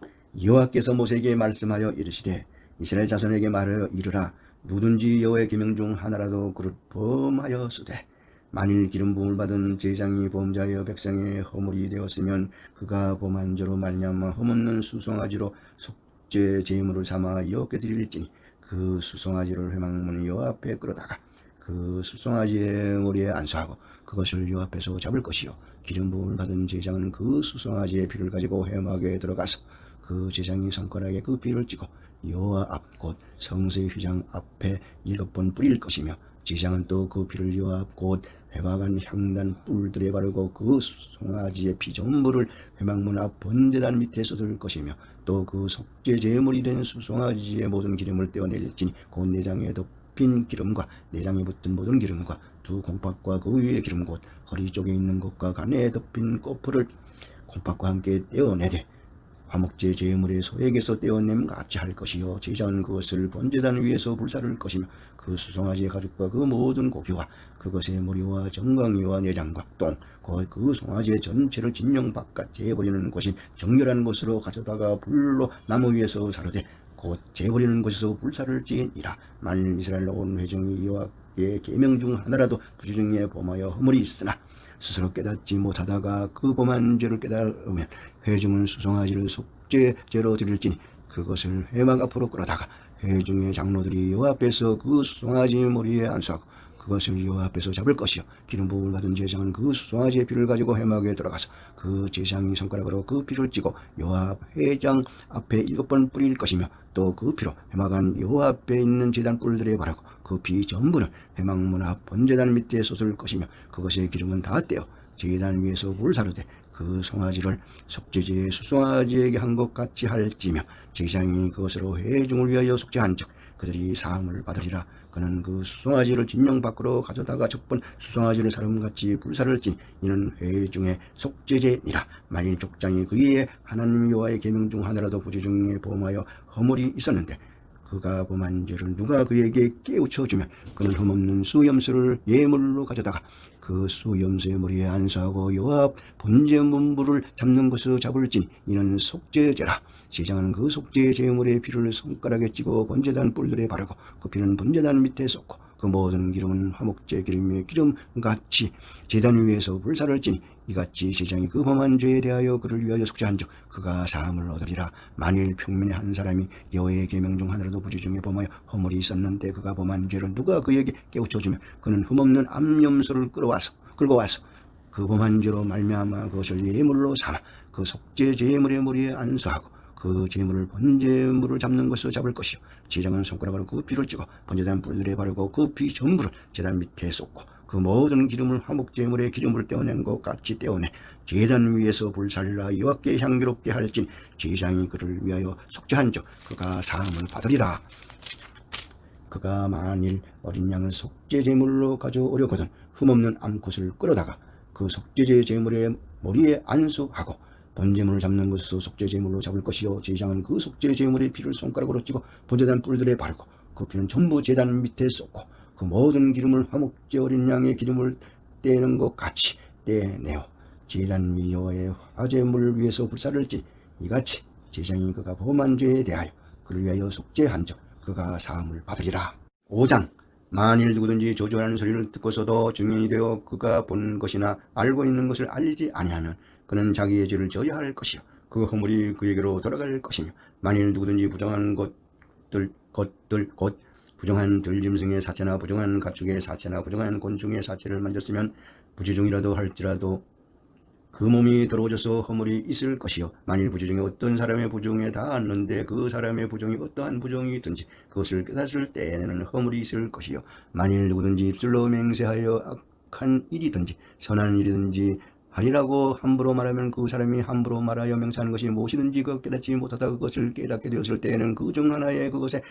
여호와께서 모세에게 말씀하여 이르시되 이스라엘 자손에게 말하여 이르라. 누구든지 여호와의 계명 중 하나라도 그를 범하였으되 만일 기름 부음을 받은 제장이 범죄하여 백성의 허물이 되었으면 그가 범한 죄로 말미암아 흠없는 수송아지로 속죄 제물을 삼아 여호와께 드릴지니 그 수송아지를 회막문 여호와 앞에 끌어다가 그 수송아지의 머리에 안수하고 그것을 여호와 앞에서 잡을 것이요 기름 부음을 받은 제장은 그 수송아지의 피를 가지고 회막에 들어가서 그 제장이 손가락에 그 피를 찌고 여호와 앞 곧 성소의 휘장 앞에 7번 뿌릴 것이며 제장은 또 그 피를 여호와 앞 곧 회막안 향단 뿔들에 바르고 그 송아지의 피 전부를 회막문 앞 번제단 밑에 쏟을 것이며 또 그 속죄 제물이 된 수송아지의 모든 기름을 떼어낼지니 곧 내장에 덮인 기름과 내장에 붙은 모든 기름과 두 콩팥과 그 위에 기름 곧 허리 쪽에 있는 것과 간에 덮인 꼬풀을 콩팥과 함께 떼어내되 화목제 제물의 소에게서 떼어냄 같이 할 것이요 제사장은 그것을 번제단 위에서 불사를 것이며 그 수송아지의 가죽과 그 모든 고기와 그것의 머리와 정강이와 내장과 똥 곧 그 송아지의 전체를 진영 바깥 재버리는 것이 정결한 곳으로 가져다가 불로 나무 위에서 사르되 곧 재버리는 곳에서 불사를 지니라. 만일 이스라엘 온 회중이 여호와의 계명 중 하나라도 부주중에 범하여 허물이 있으나 스스로 깨닫지 못하다가 그 범한 죄를 깨달으면 회중은 수송아지를 속죄제로 드릴지니 그것을 회막 앞으로 끌어다가 회중의 장로들이 여호와 앞에서 그 수송아지 머리에 안수하고 그것을 여호와 앞에서 잡을 것이요 기름 부음을 받은 제사장은 그 수송아지의 피를 가지고 회막에 들어가서 그 제사장이 손가락으로 그 피를 찌고 여호와 회장 앞에 7번 뿌릴 것이며 또 그 피로 회막 안 여호와 앞에 있는 제단 뿔들에 바르고 그 피 전부는 회막 문 앞 번제단 밑에 쏟을 것이며 그것의 기름은 다 떼어 제단 위에서 불 사르되 그 송아지를 속죄제의 수송아지에게 한 것 같이 할지며 제사장이 그것으로 회중을 위하여 속죄한즉 그들이 사함을 받으리라. 그는 그 수송아지를 진영 밖으로 가져다가 첫 번 수송아지를 사람같이 불사를 찐 이는 회중의 속죄제니라. 만일 족장이 그의 하나님 여호와의 계명 중 하나라도 부주 중에 범하여 허물이 있었는데 그가 범한 죄를 누가 그에게 깨우쳐 주면 그는 흠없는 수염수를 예물로 가져다가 그 수염수의 머리에 안수하고 여호와 앞 번제 문부를 잡는 것으로 잡을지니 이는 속죄제라. 제사장은 그 속죄 제물의 피를 손가락에 찌고 번제단 뿔들에 바르고 그 피는 번제단 밑에 쏟고 그 모든 기름은 화목제 기름의 기름같이 제단 위에서 불사를 찌니 이같이 제사장이 그 범한 죄에 대하여 그를 위하여 속죄한즉 그가 사함을 얻으리라. 만일 평민의 한 사람이 여호와의 계명 중 하나라도 부주 중에 범하여 허물이 있었는데 그가 범한 죄를 누가 그에게 깨우쳐 주면 그는 흠없는 암염소를 끌고 와서 그 범한 죄로 말미암아 그것을 예물로 삼아 그 속죄 제물의 머리에 안수하고 그 제물을 번제물을 잡는 것으로 잡을 것이요 제사장은 손가락으로 그 피를 찍어 번제단 뿔들에 바르고 그 피 전부를 제단 밑에 쏟고 그 모든 기름을 화목제물의 기름을 떼어낸 것 같이 떼어내 제단 위에서 불살라 여호와께 향기롭게 할진 제사장이 그를 위하여 속죄한즉 그가 사함을 받으리라. 그가 만일 어린 양을 속죄제물로 가져오려거든 흠없는 암컷을 끌어다가 그 속죄제 제물의 머리에 안수하고 번제물을 잡는 것으로 속죄제물로 잡을 것이요 제사장은 그 속죄제물의 피를 손가락으로 찌고 번제단 뿔들에 바르고 그 피는 전부 제단 밑에 쏟고 그 모든 기름을 화목제 어린 양의 기름을 떼는 것 같이 떼내어 제단 위 여호와의 화제물 위에서 불사를 찐 이같이 제사장이 그가 범한 죄에 대하여 그를 위하여 속죄한즉 그가 사함을 받으리라. 5장 만일 누구든지 조조하는 소리를 듣고서도 증인이 되어 그가 본 것이나 알고 있는 것을 알리지 아니하면 그는 자기의 죄를 져야 할 것이요 그 허물이 그에게로 돌아갈 것이며 만일 누구든지 부정한 것들 곧 부정한 들짐승의 사체나 부정한 가축의 사체나 부정한 곤충의 사체를 만졌으면 부지중이라도 할지라도 그 몸이 더러워져서 허물이 있을 것이요 만일 부지중에 어떤 사람의 부정에 닿았는데 그 사람의 부정이 어떠한 부정이든지 그것을 깨닫을 때에는 허물이 있을 것이요 만일 누구든지 입술로 맹세하여 악한 일이든지 선한 일이든지 하리라고 함부로 말하면 그 사람이 함부로 말하여 맹세하는 것이 무엇이든지 그 깨닫지 못하다 그것을 깨닫게 되었을 때에는 그 중 하나의 그것에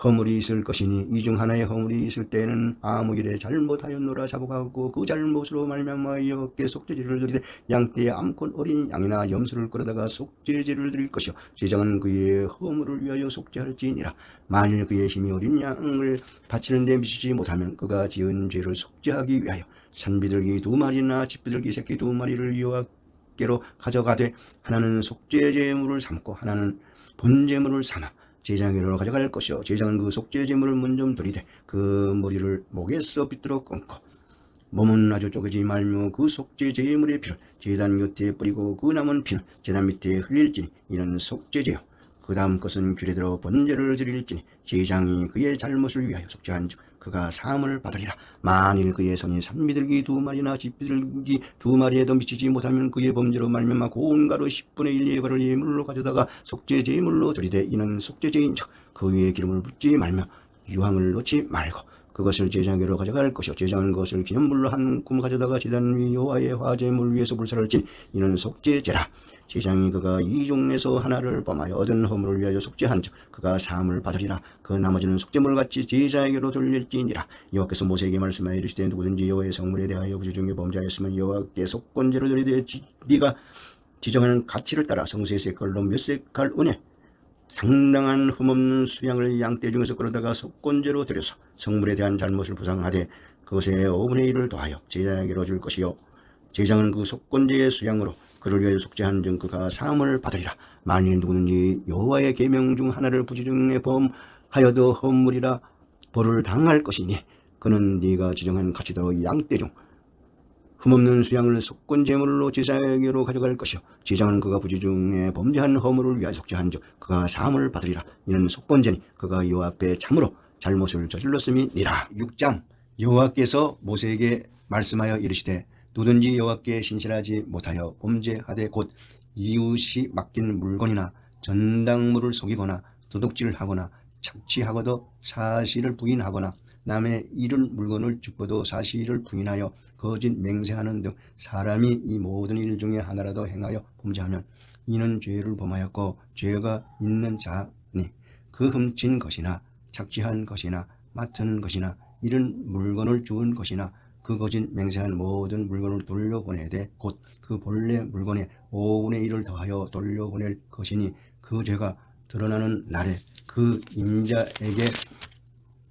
허물이 있을 것이니 이 중 하나의 허물이 있을 때에는 아무 일에 잘못하였노라 자복하고 그 잘못으로 말미암아 여호와께 속죄제를 드리되 양떼의 암컷 어린 양이나 염소를 끌어다가 속죄제를 드릴 것이요 제사장은 그의 허물을 위하여 속죄할지니라. 만일 그의 힘이 어린 양을 바치는 데 미치지 못하면 그가 지은 죄를 속죄하기 위하여 산비둘기 2마리나 집비둘기 새끼 2마리를 여호와께로 가져가되 하나는 속죄제물을 삼고 하나는 번제물을 삼아 제사장에게로 가져갈 것이요 제사장은 그 속죄제물을 먼저 드리되 그 머리를 목에서 빗들어 끊고 몸은 아주 쪼개지 말며 그 속죄제물의 피를 제단 곁에 뿌리고 그 남은 피는 제단 밑에 흘릴지니 이는 속죄제요 그 다음 것은 규례대로 번제를 드릴지니 제사장이 그의 잘못을 위하여 속죄한즉 그가 사함을 받으리라. 만일 그의 손이 산비둘기 2마리나 집비둘기 2마리에도 미치지 못하면 그의 범죄로 말미암아 고운 가루 10분의 1 예발을 예물로 가져다가 속죄제물로 드리되 이는 속죄제인즉 그 위에 기름을 붓지 말며 유황을 넣지 말고 그것을 제장에게로 가져갈 것이요 제장은 그것을 기념물로 한 꿈 가져다가 제단 위 여호와의 화제물 위에서 불사를 진 이는 속죄제라. 제장이 그가 이 종에서 하나를 범하여 얻은 허물을 위하여 속죄한즉 그가 사함을 받으리라. 그 나머지는 속죄물같이 제자에게로 돌릴지니라. 여호와께서 모세에게 말씀하여 이르시되 누구든지 여호와의 성물에 대하여 부지중에 범죄하였으면 여호와께 속건제를 드리되 네가 지정하는 가치를 따라 성소의 색깔로 몇 색깔 은에 상당한 흠없는 수양을 양떼 중에서 끌어다가 속건제로 드려서 성물에 대한 잘못을 부상하되 그것의 5분의 1을 더하여 제장에게로 줄 것이요 제장은 그 속건제의 수양으로 그를 위하여 속죄한 즉 그가 사함을 받으리라. 만일 누구든지 여호와의 계명 중 하나를 부지중에 범하여도 허물이라 벌을 당할 것이니 그는 네가 지정한 가치대로 양떼 중 흠없는 수양을 속건제물로 제사에게로 가져갈 것이요 제장은 그가 부지중에 범죄한 허물을 위하여 속죄한즉 그가 사함을 받으리라. 이는 속건제니 그가 여호와 앞에 참으로 잘못을 저질렀음이니라. 6장 여호와께서 모세에게 말씀하여 이르시되 누구든지 여호와께 신실하지 못하여 범죄하되 곧 이웃이 맡긴 물건이나 전당물을 속이거나 도둑질하거나 착취하고도 사실을 부인하거나 남의 잃은 물건을 죽고도 사실을 부인하여 거짓 맹세하는 등 사람이 이 모든 일 중에 하나라도 행하여 범죄하면 이는 죄를 범하였고 죄가 있는 자니 그 훔친 것이나 착취한 것이나 맡은 것이나 잃은 물건을 주운 것이나 그 거짓 맹세한 모든 물건을 돌려보내되 곧 그 본래 물건의 5분의 1을 더하여 돌려보낼 것이니 그 죄가 드러나는 날에 그 임자에게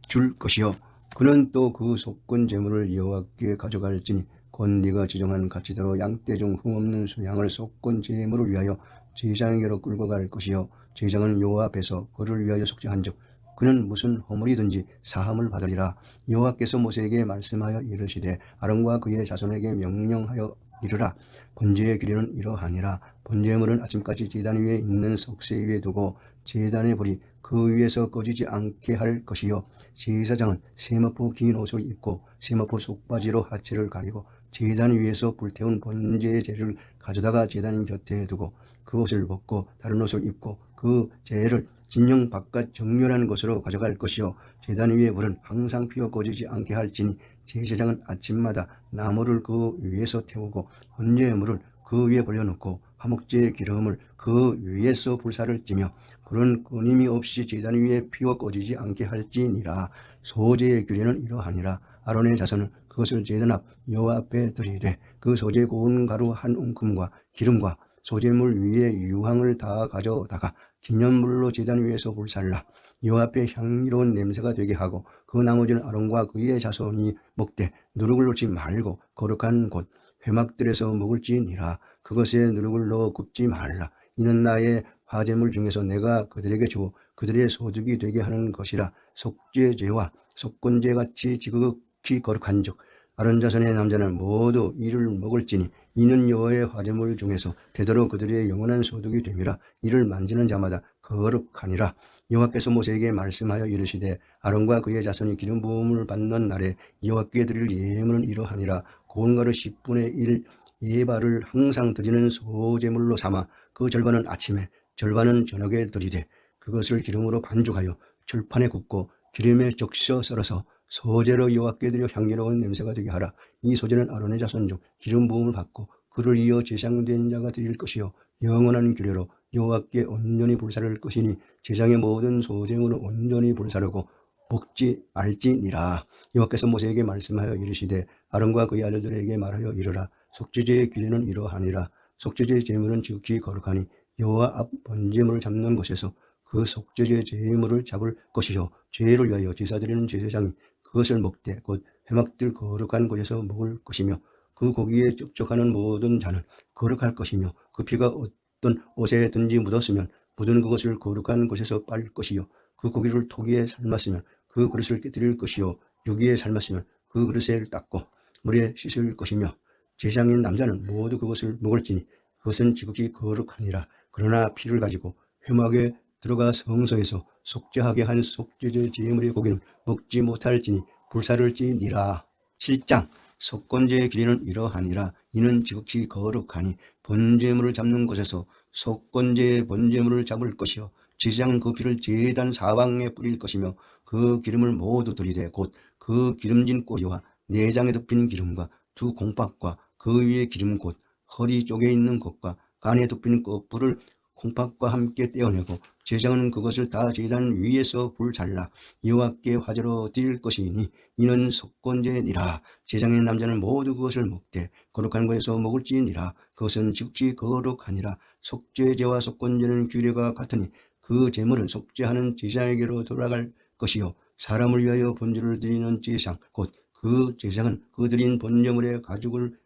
줄 것이요 그는 또 그 속건 제물을 여호와께 가져갈지니 곧 네가 지정한 가치대로 양떼 중 흠없는 수양을 속건 제물을 위하여 제장에게로 끌고 갈 것이요 제장은 여호와 앞에서 그를 위하여 속죄한즉 그는 무슨 허물이든지 사함을 받으리라. 여호와께서 모세에게 말씀하여 이르시되 아론과 그의 자손에게 명령하여 이르라. 번제의 규례는 이러하니라. 번제물은 아침까지 제단 위에 있는 석쇠 위에 두고 제단의 불이 그 위에서 꺼지지 않게 할 것이요 제사장은 세마포 긴 옷을 입고 세마포 속바지로 하체를 가리고 제단 위에서 불태운 번제의 재를 가져다가 제단 곁에 두고 그 옷을 벗고 다른 옷을 입고 그 재를 진영 바깥 정렬한 곳으로 가져갈 것이요 제단 위의 불은 항상 피어 꺼지지 않게 할지니 제사장은 아침마다 나무를 그 위에서 태우고 번제의 물을 그 위에 벌려놓고 화목제의 기름을 그 위에서 불사를 찌며 불은 끊임이 없이 제단 위에 피어 꺼지지 않게 할지니라. 소제의 규례는 이러하니라. 아론의 자손은 그것을 제단 앞 여호와 앞에 드리되 그 소제 고운 가루 한 움큼과 기름과 소제물 위에 유황을 다 가져다가 기념물로 제단 위에서 불살라 여호와 앞에 향기로운 냄새가 되게 하고 그 나머지는 아론과 그의 자손이 먹되 누룩을 놓지 말고 거룩한 곳 회막들에서 먹을지니라. 그것에 누룩을 넣어 굽지 말라. 이는 나의 화제물 중에서 내가 그들에게 주어 그들의 소득이 되게 하는 것이라. 속죄제와 속건제 같이 지극히 거룩한즉 아론 자손의 남자는 모두 이를 먹을지니 이는 여호와의 화제물 중에서 되도록 그들의 영원한 소득이 됨이라. 이를 만지는 자마다 거룩하니라. 여호와께서 모세에게 말씀하여 이르시되 아론과 그의 자손이 기름 부음을 받는 날에 여호와께 드릴 예물은 이러하니라. 고운 가루 10분의 1 예발을 항상 드리는 소제물로 삼아 그 절반은 아침에 절반은 저녁에 드리되 그것을 기름으로 반죽하여 철판에 굽고 기름에 적셔 썰어서 소제로 여호와께 드려 향기로운 냄새가 되게 하라. 이 소제는 아론의 자손 중 기름 부음을 받고 그를 이어 제사장된 자가 드릴 것이요 영원한 규례로 여호와께 온전히 불사를 것이니 제장의 모든 소제물은 온전히 불사르고 먹지 말지니라. 여호와께서 모세에게 말씀하여 이르시되 아론과 그의 아들들에게 말하여 이르라. 속죄제의 규례는 이러하니라. 속죄제의 제물은 지극히 거룩하니 여호와 앞 번제물을 잡는 곳에서 그 속죄제 제물을 잡을 것이요 죄를 위하여 제사드리는 제사장이 그것을 먹되 곧 회막들 거룩한 곳에서 먹을 것이며 그 고기에 접촉하는 모든 자는 거룩할 것이며 그 피가 어떤 옷에든지 묻었으면 묻은 그것을 거룩한 곳에서 빨 것이요 그 고기를 토기에 삶았으면 그 그릇을 깨뜨릴 것이요 유기에 삶았으면 그 그릇을 닦고 물에 씻을 것이며 제사장인 남자는 모두 그것을 먹을지니 그것은 지극히 거룩하니라. 그러나 피를 가지고 회막에 들어가 성소에서 속죄하게 한 속죄제 제물의 고기는 먹지 못할지니 불사를지니라. 7장 속건제의 규례는 이러하니라. 이는 지극히 거룩하니 번제물을 잡는 곳에서 속건제의 번제물을 잡을 것이요 제사장은 그 피를 제단 사방에 뿌릴 것이며 그 기름을 모두 들이되 곧 그 기름진 꼬리와 내장에 덮인 기름과 두 콩팥과 그 위에 기름 곧 허리 쪽에 있는 것과 간에 덮인 끝불을 콩팥과 함께 떼어내고 제사장은 그것을 다 제단 위에서 불잘라 여호와께 화제로 드릴 것이니 이는 속건제니라. 제사장의 남자는 모두 그것을 먹되 거룩한 것에서 먹을지니라. 그것은 즉시 거룩하니라. 속죄제와 속건제는 규례가 같으니 그 제물은 속죄하는 제사장에게로 돌아갈 것이요 사람을 위하여 번제를 드리는 제사장 곧 그 제사장은 그 드린 번제물의 가죽을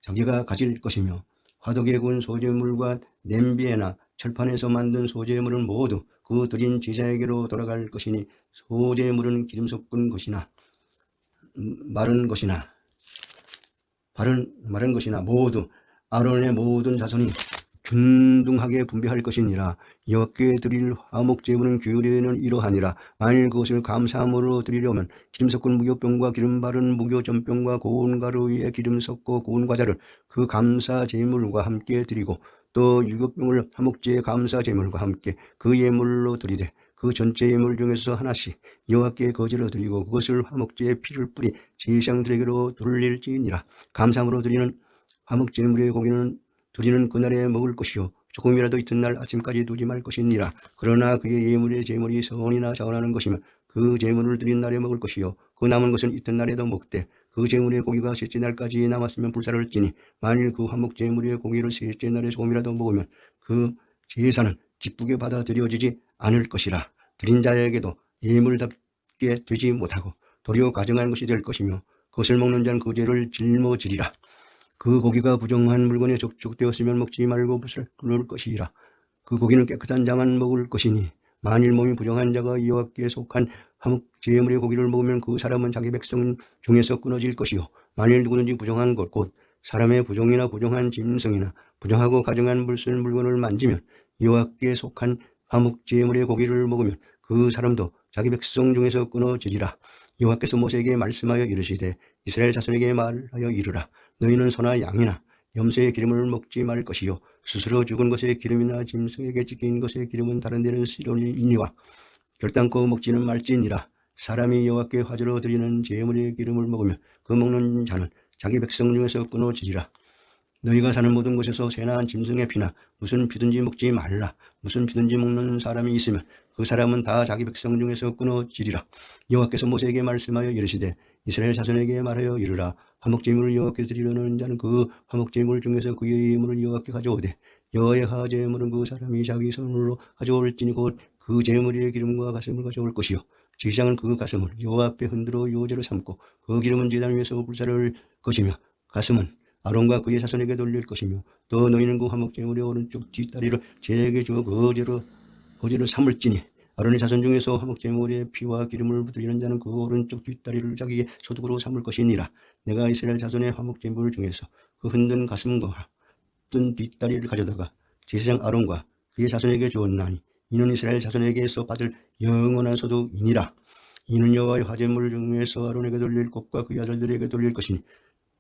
자기가 가질 것이며 화덕에 구운 소제물과 냄비에나 철판에서 만든 소제물은 모두 그 드린 제사에게로 돌아갈 것이니 소제물은 기름 섞은 것이나 마른 것이나 모두 아론의 모든 자손이 균등하게 분배할 것이니라. 여호와께 드릴 화목제물은 규례는 이러하니라. 만일 그것을 감사함으로 드리려면 기름 섞은 무교병과 기름 바른 무교전병과 고운 가루 위에 기름 섞고 고운 과자를 그 감사제물과 함께 드리고 또 유교병을 화목제의 감사제물과 함께 그 예물로 드리되 그 전체 예물 중에서 하나씩 여호와께 거제로 드리고 그것을 화목제의 피를 뿌리 제사장들에게로 돌릴지니라. 감사함으로 드리는 화목제물의 고기는 드리는 그날에 먹을 것이요 조금이라도 이튿날 아침까지 두지 말 것이니라. 그러나 그의 예물의 제물이 선이나 자원하는 것이면 그 제물을 드린 날에 먹을 것이요 그 남은 것은 이튿날에도 먹되 그 제물의 고기가 셋째 날까지 남았으면 불사를 찌니 만일 그 화목 제물의 고기를 셋째 날에 조금이라도 먹으면 그 제사는 기쁘게 받아들여지지 않을 것이라. 드린 자에게도 예물답게 되지 못하고 도리어 가증한 것이 될 것이며 그것을 먹는 자는 그 죄를 짊어지리라. 그 고기가 부정한 물건에 접촉되었으면 먹지 말고 붓을 끊을 것이라. 그 고기는 깨끗한 자만 먹을 것이니 만일 몸이 부정한 자가 여호와께 속한 화목 제물의 고기를 먹으면 그 사람은 자기 백성 중에서 끊어질 것이요 만일 누구든지 부정한 것 곧 사람의 부정이나 부정한 짐승이나 부정하고 가증한 불순 물건을 만지면 여호와께 속한 화목 제물의 고기를 먹으면 그 사람도 자기 백성 중에서 끊어지리라. 여호와께서 모세에게 말씀하여 이르시되 이스라엘 자손에게 말하여 이르라. 너희는 소나 양이나 염소의 기름을 먹지 말 것이요 스스로 죽은 것의 기름이나 짐승에게 찢긴 것의 기름은 다른 데는 시론이니와 결단코 먹지는 말지니라. 사람이 여호와께 화제로 드리는 제물의 기름을 먹으면 그 먹는 자는 자기 백성 중에서 끊어지리라. 너희가 사는 모든 곳에서 새나 짐승의 피나 무슨 피든지 먹지 말라. 무슨 피든지 먹는 사람이 있으면 그 사람은 다 자기 백성 중에서 끊어지리라. 여호와께서 모세에게 말씀하여 이르시되 이스라엘 자손에게 말하여 이르라. 화목제물을 여호와께 드리려는 자는 그 화목제물 중에서 그의 예물을 여호와께 가져오되 여호와의 화제물은 그 사람이 자기 손으로 가져올지니 곧 그 제물의 기름과 가슴을 가져올 것이요 제사장은 그 가슴을 여호와 앞에 흔들어 요제로 삼고 그 기름은 제단 위에서 불사를 것이며 가슴은 아론과 그의 자손에게 돌릴 것이며 또 너희는 그 화목제물의 오른쪽 뒷다리를 제에게 주어 거제로 삼을지니 아론의 자손 중에서 화목제물의 피와 기름을 드리는 자는 그 오른쪽 뒷다리를 자기의 소득으로 삼을 것이니라. 내가 이스라엘 자손의 화목제물 중에서 그 흔든 가슴과 뜬 뒷다리를 가져다가 제사장 아론과 그의 자손에게 주었나니 이는 이스라엘 자손에게서 받을 영원한 소득이니라. 이는 여호와의 화제물 중에서 아론에게 돌릴 것과 그의 아들들에게 돌릴 것이니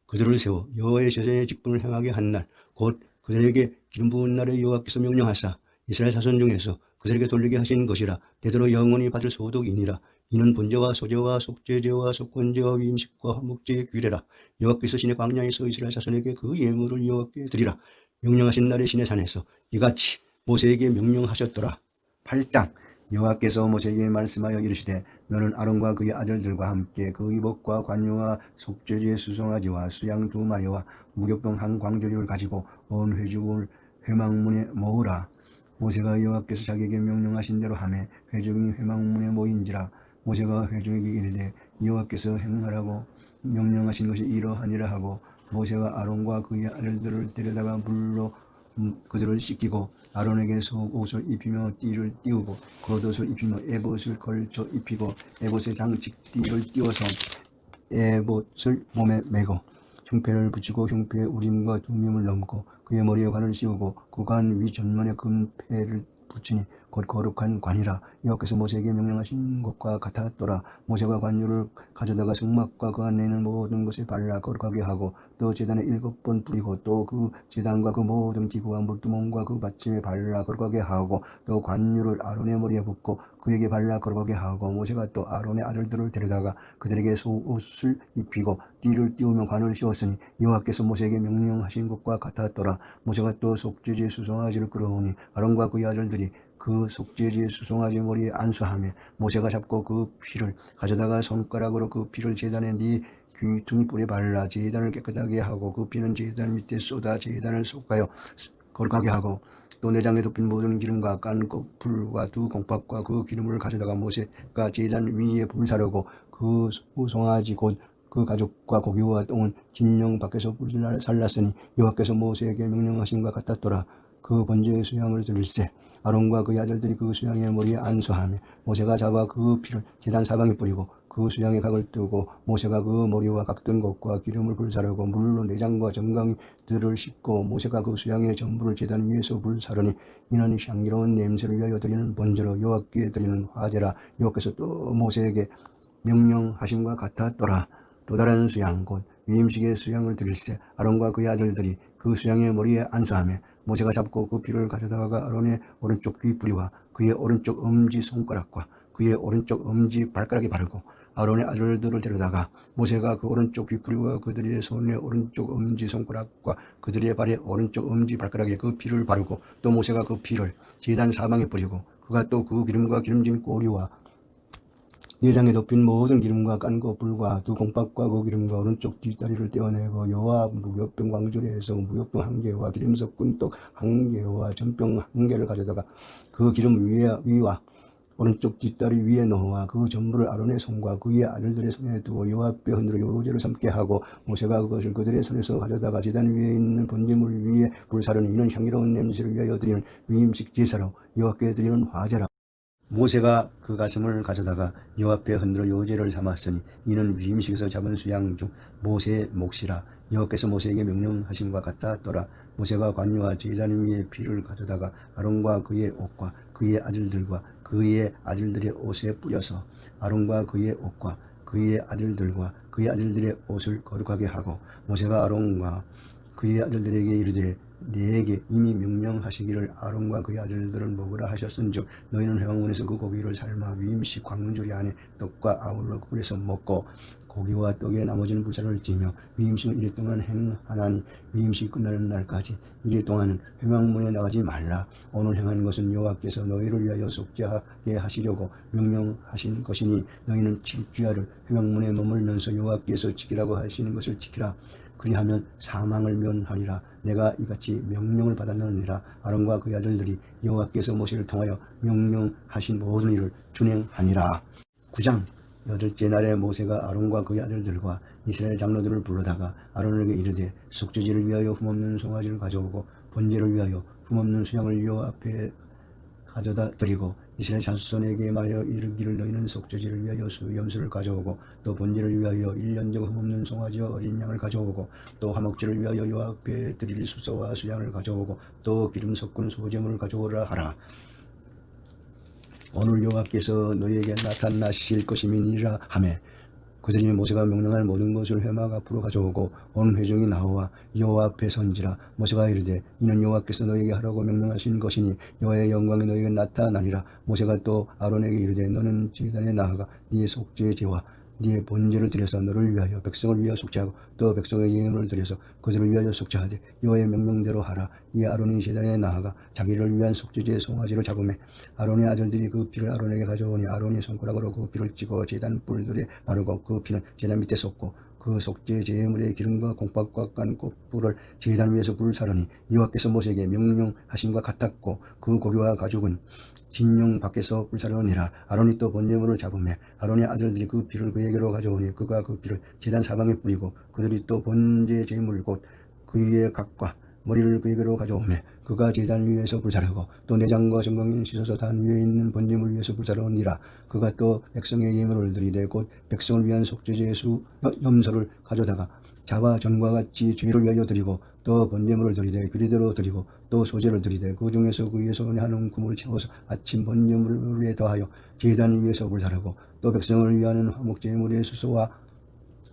그들을 세워 여호와의 제사의 직분을 행하게 한 날 곧 그들에게 기름 부은 날에 여호와께서 명령하사 이스라엘 자손 중에서 그들에게 돌리게 하신 것이라. 되도록 영원히 받을 소득이니라. 이는 번제와 소제와 속죄제와 속건제와 위임식과 화목제의 규례라. 여호와께서 신의 광야에서 이스라엘 자손에게 그 예물을 여호와께 드리라 명령하신 날에 신의 산에서 이같이 모세에게 명령하셨더라. 8장 여호와께서 모세에게 말씀하여 이르시되 너는 아론과 그의 아들들과 함께 그 이복과 관유와 속죄제 수송아지와 수양 2마리와 무교병 한 광저리를 가지고 온 회중을 회막문에 모으라. 모세가 여호와께서 자기에게 명령하신 대로 하매 회중이 회막문에 모인지라. 모세가 회중에게 이르되 여호와께서 행하라고 명령하신 것이 이러하니라 하고 모세가 아론과 그의 아들들을 데려다가 물로 그들을 씻기고 아론에게 속옷을 입히며 띠를 띄우고 겉옷을 입히며 에봇을 걸쳐 입히고 에봇의 장식띠를 띄워서 에봇을 몸에 메고 흉패를 붙이고 흉패에 우림과 둠밈을 넘고 그의 머리에 관을 씌우고 그 관 위 전면에 금패를 붙이니 곧 거룩한 관이라. 여호와께서 모세에게 명령하신 것과 같았더라. 모세가 관유를 가져다가 성막과 그 안에 있는 모든 것에 발라 거룩하게 하고 또 제단에 7번 뿌리고 또 그 제단과 그 모든 기구와 물두멍과 그 받침에 발라 거룩하게 하고 또 관유를 아론의 머리에 붓고 그에게 발라 거룩하게 하고 모세가 또 아론의 아들들을 데려다가 그들에게 속옷을 입히고 띠를 띄우며 관을 씌웠으니 여호와께서 모세에게 명령하신 것과 같았더라. 모세가 또 속죄제 수송아지를 끌어오니 아론과 그의 아들들이 그 속죄제 수송아지 머리에 안수하며 모세가 잡고 그 피를 가져다가 손가락으로 그 피를 제단에 네 귀퉁이 뿔에 발라 제단을 깨끗하게 하고 그 피는 제단 밑에 쏟아 제단을 솎아여 거룩하게 하고 또 내장에 덮인 모든 기름과 깐 거풀과 두 공팍과 그 기름을 가져다가 모세가 제단 위에 불사르고 그 수송아지 곧 그 가죽과 고기와 똥은 진영 밖에서 불을 살랐으니 여호와께서 모세에게 명령하신 것 같았더라. 그 번제의 수양을 드릴세 아론과 그의 아들들이 그 수양의 머리에 안수하며 모세가 잡아 그 피를 제단 사방에 뿌리고 그 수양의 각을 뜨고 모세가 그 머리와 각든 것과 기름을 불사르고 물로 내장과 정강이들을 씻고 모세가 그 수양의 전부를 제단 위에서 불사르니 이는 향기로운 냄새를 위하여 드리는 번제로 여호와께 드리는 화제라. 여호와께서 또 모세에게 명령하심과 같았더라. 또 다른 수양 곧 위임식의 수양을 드릴세 아론과 그의 아들들이 그 수양의 머리에 안수하며 모세가 잡고 그 피를 가져다가 아론의 오른쪽 귀 뿌리와 그의 오른쪽 엄지 손가락과 그의 오른쪽 엄지 발가락에 바르고 아론의 아들들을 데려다가 모세가 그 오른쪽 귀 뿌리와 그들의 손의 오른쪽 엄지 손가락과 그들의 발의 오른쪽 엄지 발가락에 그 피를 바르고 또 모세가 그 피를 제단 사방에 뿌리고 그가 또 그 기름과 기름진 꼬리와 내장에 덮인 모든 기름과 깐 거풀과 두 공팍과 그 기름과 오른쪽 뒷다리를 떼어내고 여호와 무역병 광주리에서 무역병 1개와 기름 섞은 떡 1개와 전병 1개를 가져다가 그 기름 위와 오른쪽 뒷다리 위에 넣어와 그 전부를 아론의 손과 그의 아들들의 손에 두고 여호와 앞에 흔들어 요제를 삼게 하고 모세가 그것을 그들의 손에서 가져다가 제단 위에 있는 번제물 위에 불사르는 이는 향기로운 냄새를 위하여 드리는 위임식 제사로 여호와께 드리는 화제라. 모세가 그 가슴을 가져다가 여호와 앞에 흔들어 요제를 삼았으니 이는 위임식에서 잡은 수양 중 모세의 몫이라. 여호와께서 모세에게 명령하심과 같았더라. 모세가 관유와 제단 위에 피를 가져다가 아론과 그의 옷과 그의 아들들과 그의 아들들의 옷에 뿌려서 아론과 그의 옷과 그의 아들들과 그의 아들들의 옷을 거룩하게 하고 모세가 아론과 그의 아들들에게 이르되 네게 이미 명령하시기를 아론과 그의 아들들을 먹으라 하셨은즉 너희는 회막문에서 그 고기를 삶아 위임식 광주리 안에 떡과 아울러 끓여서 먹고 고기와 떡에 나머지는 불사를 지며 위임식을 이래 동안 행하나니 위임식이 끝나는 날까지 이래 동안은 회막문에 나가지 말라. 오늘 행하는 것은 여호와께서 너희를 위하여 속죄하게 하시려고 명령하신 것이니 너희는 7주야를 회막문에 머물면서 여호와께서 지키라고 하시는 것을 지키라. 그리하면 사망을 면하리라. 내가 이같이 명령을 받았느니라. 아론과 그의 아들들이 여호와께서 모세를 통하여 명령하신 모든 일을 준행하니라. 9장 8째 날에 모세가 아론과 그의 아들들과 이스라엘 장로들을 불러다가 아론에게 이르되 속죄제를 위하여 흠없는 송아지를 가져오고 번제를 위하여 흠없는 수양을 여호와 앞에 가져다 드리고 이스라엘 자손에게 말하여 이르기를 너희는 속죄제를 위하여 수염소를 가져오고 또 번제를 위하여 1년적 흠없는 송아지와 어린 양을 가져오고 또 화목제를 위하여 여호와 앞에 드릴 수소와 수양을 가져오고 또 기름 섞은 소제물을 가져오라 하라. 오늘 여호와께서 너희에게 나타나실 것임이니라 하며 그들이 모세가 명령할 모든 것을 회막 앞으로 가져오고 온 회중이 나와 여호와 앞에 선지라. 모세가 이르되 이는 여호와께서 너희에게 하라고 명령하신 것이니 여호와의 영광이 너희에게 나타나니라. 모세가 또 아론에게 이르되 너는 제단에 나아가 네 속죄제와 네 번제를 드려서 너를 위하여 백성을 위하여 속죄하고 또 백성의 예물을 드려서 그들을 위하여 속죄하되 여호와의 명령대로 하라. 이 아론이 제단에 나아가 자기를 위한 속죄제 송아지를 잡으며 아론의 아들들이 그 피를 아론에게 가져오니 아론이 손가락으로 그 피를 찍어 제단 뿔들에 바르고 그 피는 제단 밑에 쏟고 그 속죄 제물의 기름과 공팍과 깐 꽃불을 제단 위에서 불사르니 여호와께서 모세에게 명령하심과 같았고 그 고기와 가죽은 진영 밖에서 불사르니라. 아론이 또 번제물을 잡으며 아론의 아들들이 그 피를 그에게로 가져오니 그가 그 피를 제단 사방에 뿌리고 그들이 또 번제 제물 곧 그의 각과 머리를 그에게로 가져오며 그가 제단 위에서 불사르고 또 내장과 정강이 씻어서 단 위에 있는 번제물 위에서 불사르니라. 그가 또 백성의 예물을 드리되 곧 백성을 위한 속죄제의 염소를 가져다가 잡아 전과 같이 죄를 위하여 드리고 또 번제물을 드리되 규례대로 드리고 또 소제를 드리되 그 중에서 그 위에서 하는 구물을 채워서 아침 번제물에 더하여 제단 위에서 불사르고 또 백성을 위하는 화목제물의 수소와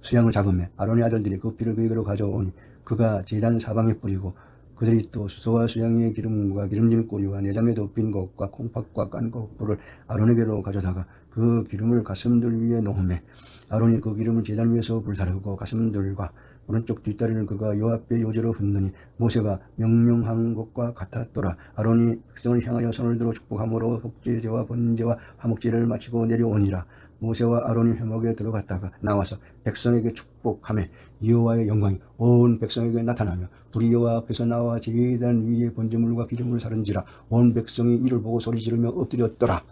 수양을 잡으매 아론의 아들들이 그 피를 그에게로 가져오니 그가 제단 사방에 뿌리고 그들이 또 수소와 수양의 기름과 기름진 꼬리와 내장에 덮인 것과 콩팥과 깐 것불을 아론에게로 가져다가 그 기름을 가슴들 위에 놓으매 아론이 그 기름을 제단 위에서 불사르고 가슴들과 오른쪽 뒷다리를 그가 요 앞에 요제로 흔드니 모세가 명령한 것과 같았더라. 아론이 백성을 향하여 손을 들어 축복함으로 속죄제와 번제와 화목제를 마치고 내려오니라. 모세와 아론이 회막에 들어갔다가 나와서 백성에게 축복하며 여호와의 영광이 온 백성에게 나타나며 불이 여호와 앞에서 나와 제단 위에 번제물과 기름을 사른지라. 온 백성이 이를 보고 소리 지르며 엎드렸더라.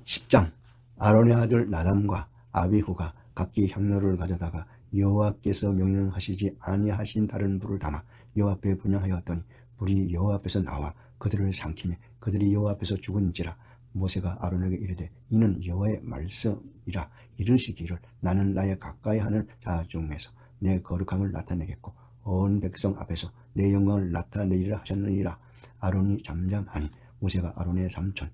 10장. 아론의 아들 나담과 아비후가 각기 향로를 가져다가 여호와께서 명령하시지 아니하신 다른 불을 담아 여호와 앞에 분향하였더니 불이 여호와 앞에서 나와 그들을 삼키며 그들이 여호와 앞에서 죽은지라. 모세가 아론에게 이르되 이는 여호와의 말씀이라. 이르시기를 나는 나의 가까이 하는 자 중에서 내 거룩함을 나타내겠고 온 백성 앞에서 내 영광을 나타내리라 하셨느니라. 아론이 잠잠하니 모세가 아론의 삼촌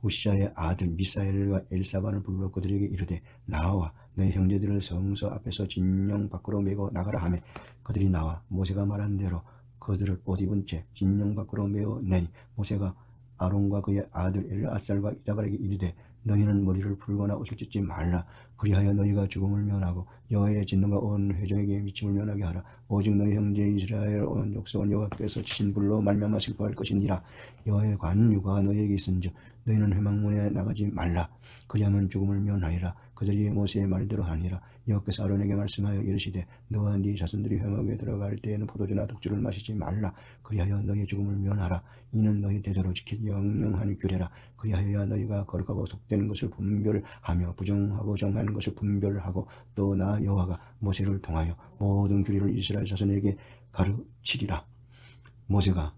우시아의 아들 미사엘과 엘사반을 불러 그들에게 이르되 나와 너희 형제들을 성소 앞에서 진영 밖으로 메고 나가라 하매 그들이 나와 모세가 말한 대로 그들을 옷 입은 채 진영 밖으로 메어 내니 모세가 아론과 그의 아들 엘아살과 이다발에게 이르되 너희는 머리를 풀거나 옷을 찢지 말라. 그리하여 너희가 죽음을 면하고 여호와의 진노가 온 회중에게 미침을 면하게 하라. 오직 너희 형제 이스라엘 온 족속은 여호와께서 치신 불로 말미암아 슬퍼할 것이니라. 여호와의 관유가 너희에게 있은즉 너희는 회막문에 나가지 말라. 그리하면 죽음을 면하리라. 그들이 모세의 말대로 하니라. 여호와께서 아론에게 말씀하여 이르시되 너와 네 자손들이 회막에 들어갈 때에는 포도주나 독주를 마시지 말라. 그리하여 너희의 죽음을 면하라. 이는 너희 대대로 지킬 영영한 규례라. 그리하여야 너희가 거룩하고 속되는 것을 분별하며 부정하고 정하는 것을 분별하고 또 나 여호와가 모세를 통하여 모든 규례를 이스라엘 자손에게 가르치리라. 모세가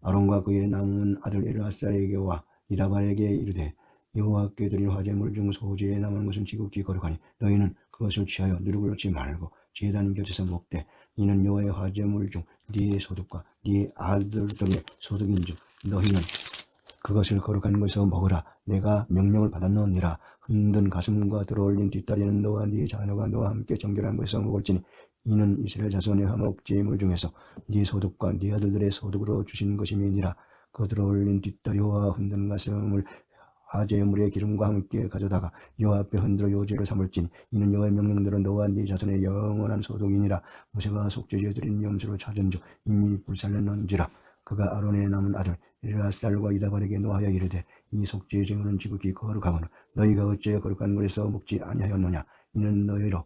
아론과 그의 남은 아들 엘아살에게와 이다발에게 이르되 여호와께 드릴 화제물 중 소제에 남은 것은 지극히 거룩하니 너희는 그것을 취하여 누룩을 넣지 말고 제단 곁에서 먹되 이는 여호와의 화제물 중 네 소득과 네 아들들의 소득인즉 너희는 그것을 거룩한 것에서 먹으라. 내가 명령을 받았느니라. 흔든 가슴과 들어올린 뒷다리는 너와 네 자녀가 너와 함께 정결한 것에서 먹을지니 이는 이스라엘 자손의 화목제물 중에서 네 소득과 네 아들들의 소득으로 주신 것임이니라. 그 들어올린 뒷다리와 흔든 가슴을 화제물의 기름과 함께 가져다가 여호와 앞에 흔들어 요제로 삼을지니 이는 여호와의 명령대로 너와 네 자손의 영원한 소득이니라. 모세가 속죄제 드린 염소를 찾은즉 이미 불살랐는지라. 그가 아론의 남은 아들 엘아살과 이다발에게 노하여 이르되 이 속죄의 제물은 지극히 거룩하거늘 너희가 어찌하여 거룩한 것에서 먹지 아니하였느냐. 이는 너희로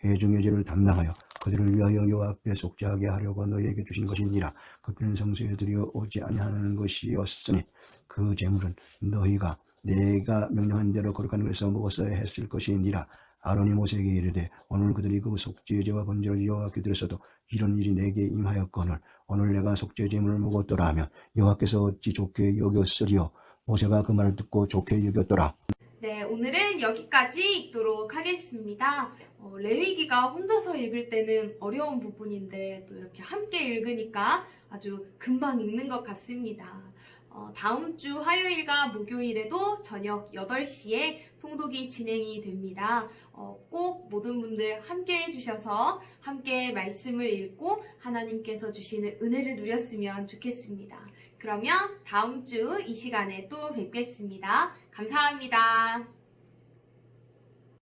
회중의 죄를 담당하여 그들을 위하여 여호와 앞에 속죄하게 하려고 너희에게 주신 것이니라. 그들은 성소에 들여 오지 아니하는 것이었으니 그 제물은 너희가 내가 명령한 대로 거룩한 것에서 먹었어야 했을 것이니라. 아론이 모세에게 이르되 오늘 그들이 그 속죄제와 번제를 여호와께 드렸어도 이런 일이 내게 임하였거늘 오늘 내가 속죄제물을 먹었더라 하면 여호와께서 어찌 좋게 여겼으리요. 모세가 그 말을 듣고 좋게 여겼더라. 네, 오늘은 여기까지 읽도록 하겠습니다. 레위기가 혼자서 읽을 때는 어려운 부분인데 또 이렇게 함께 읽으니까 아주 금방 읽는 것 같습니다. 다음 주 화요일과 목요일에도 저녁 8시에 통독이 진행이 됩니다. 꼭 모든 분들 함께 해주셔서 함께 말씀을 읽고 하나님께서 주시는 은혜를 누렸으면 좋겠습니다. 그러면 다음 주 이 시간에 또 뵙겠습니다. 감사합니다.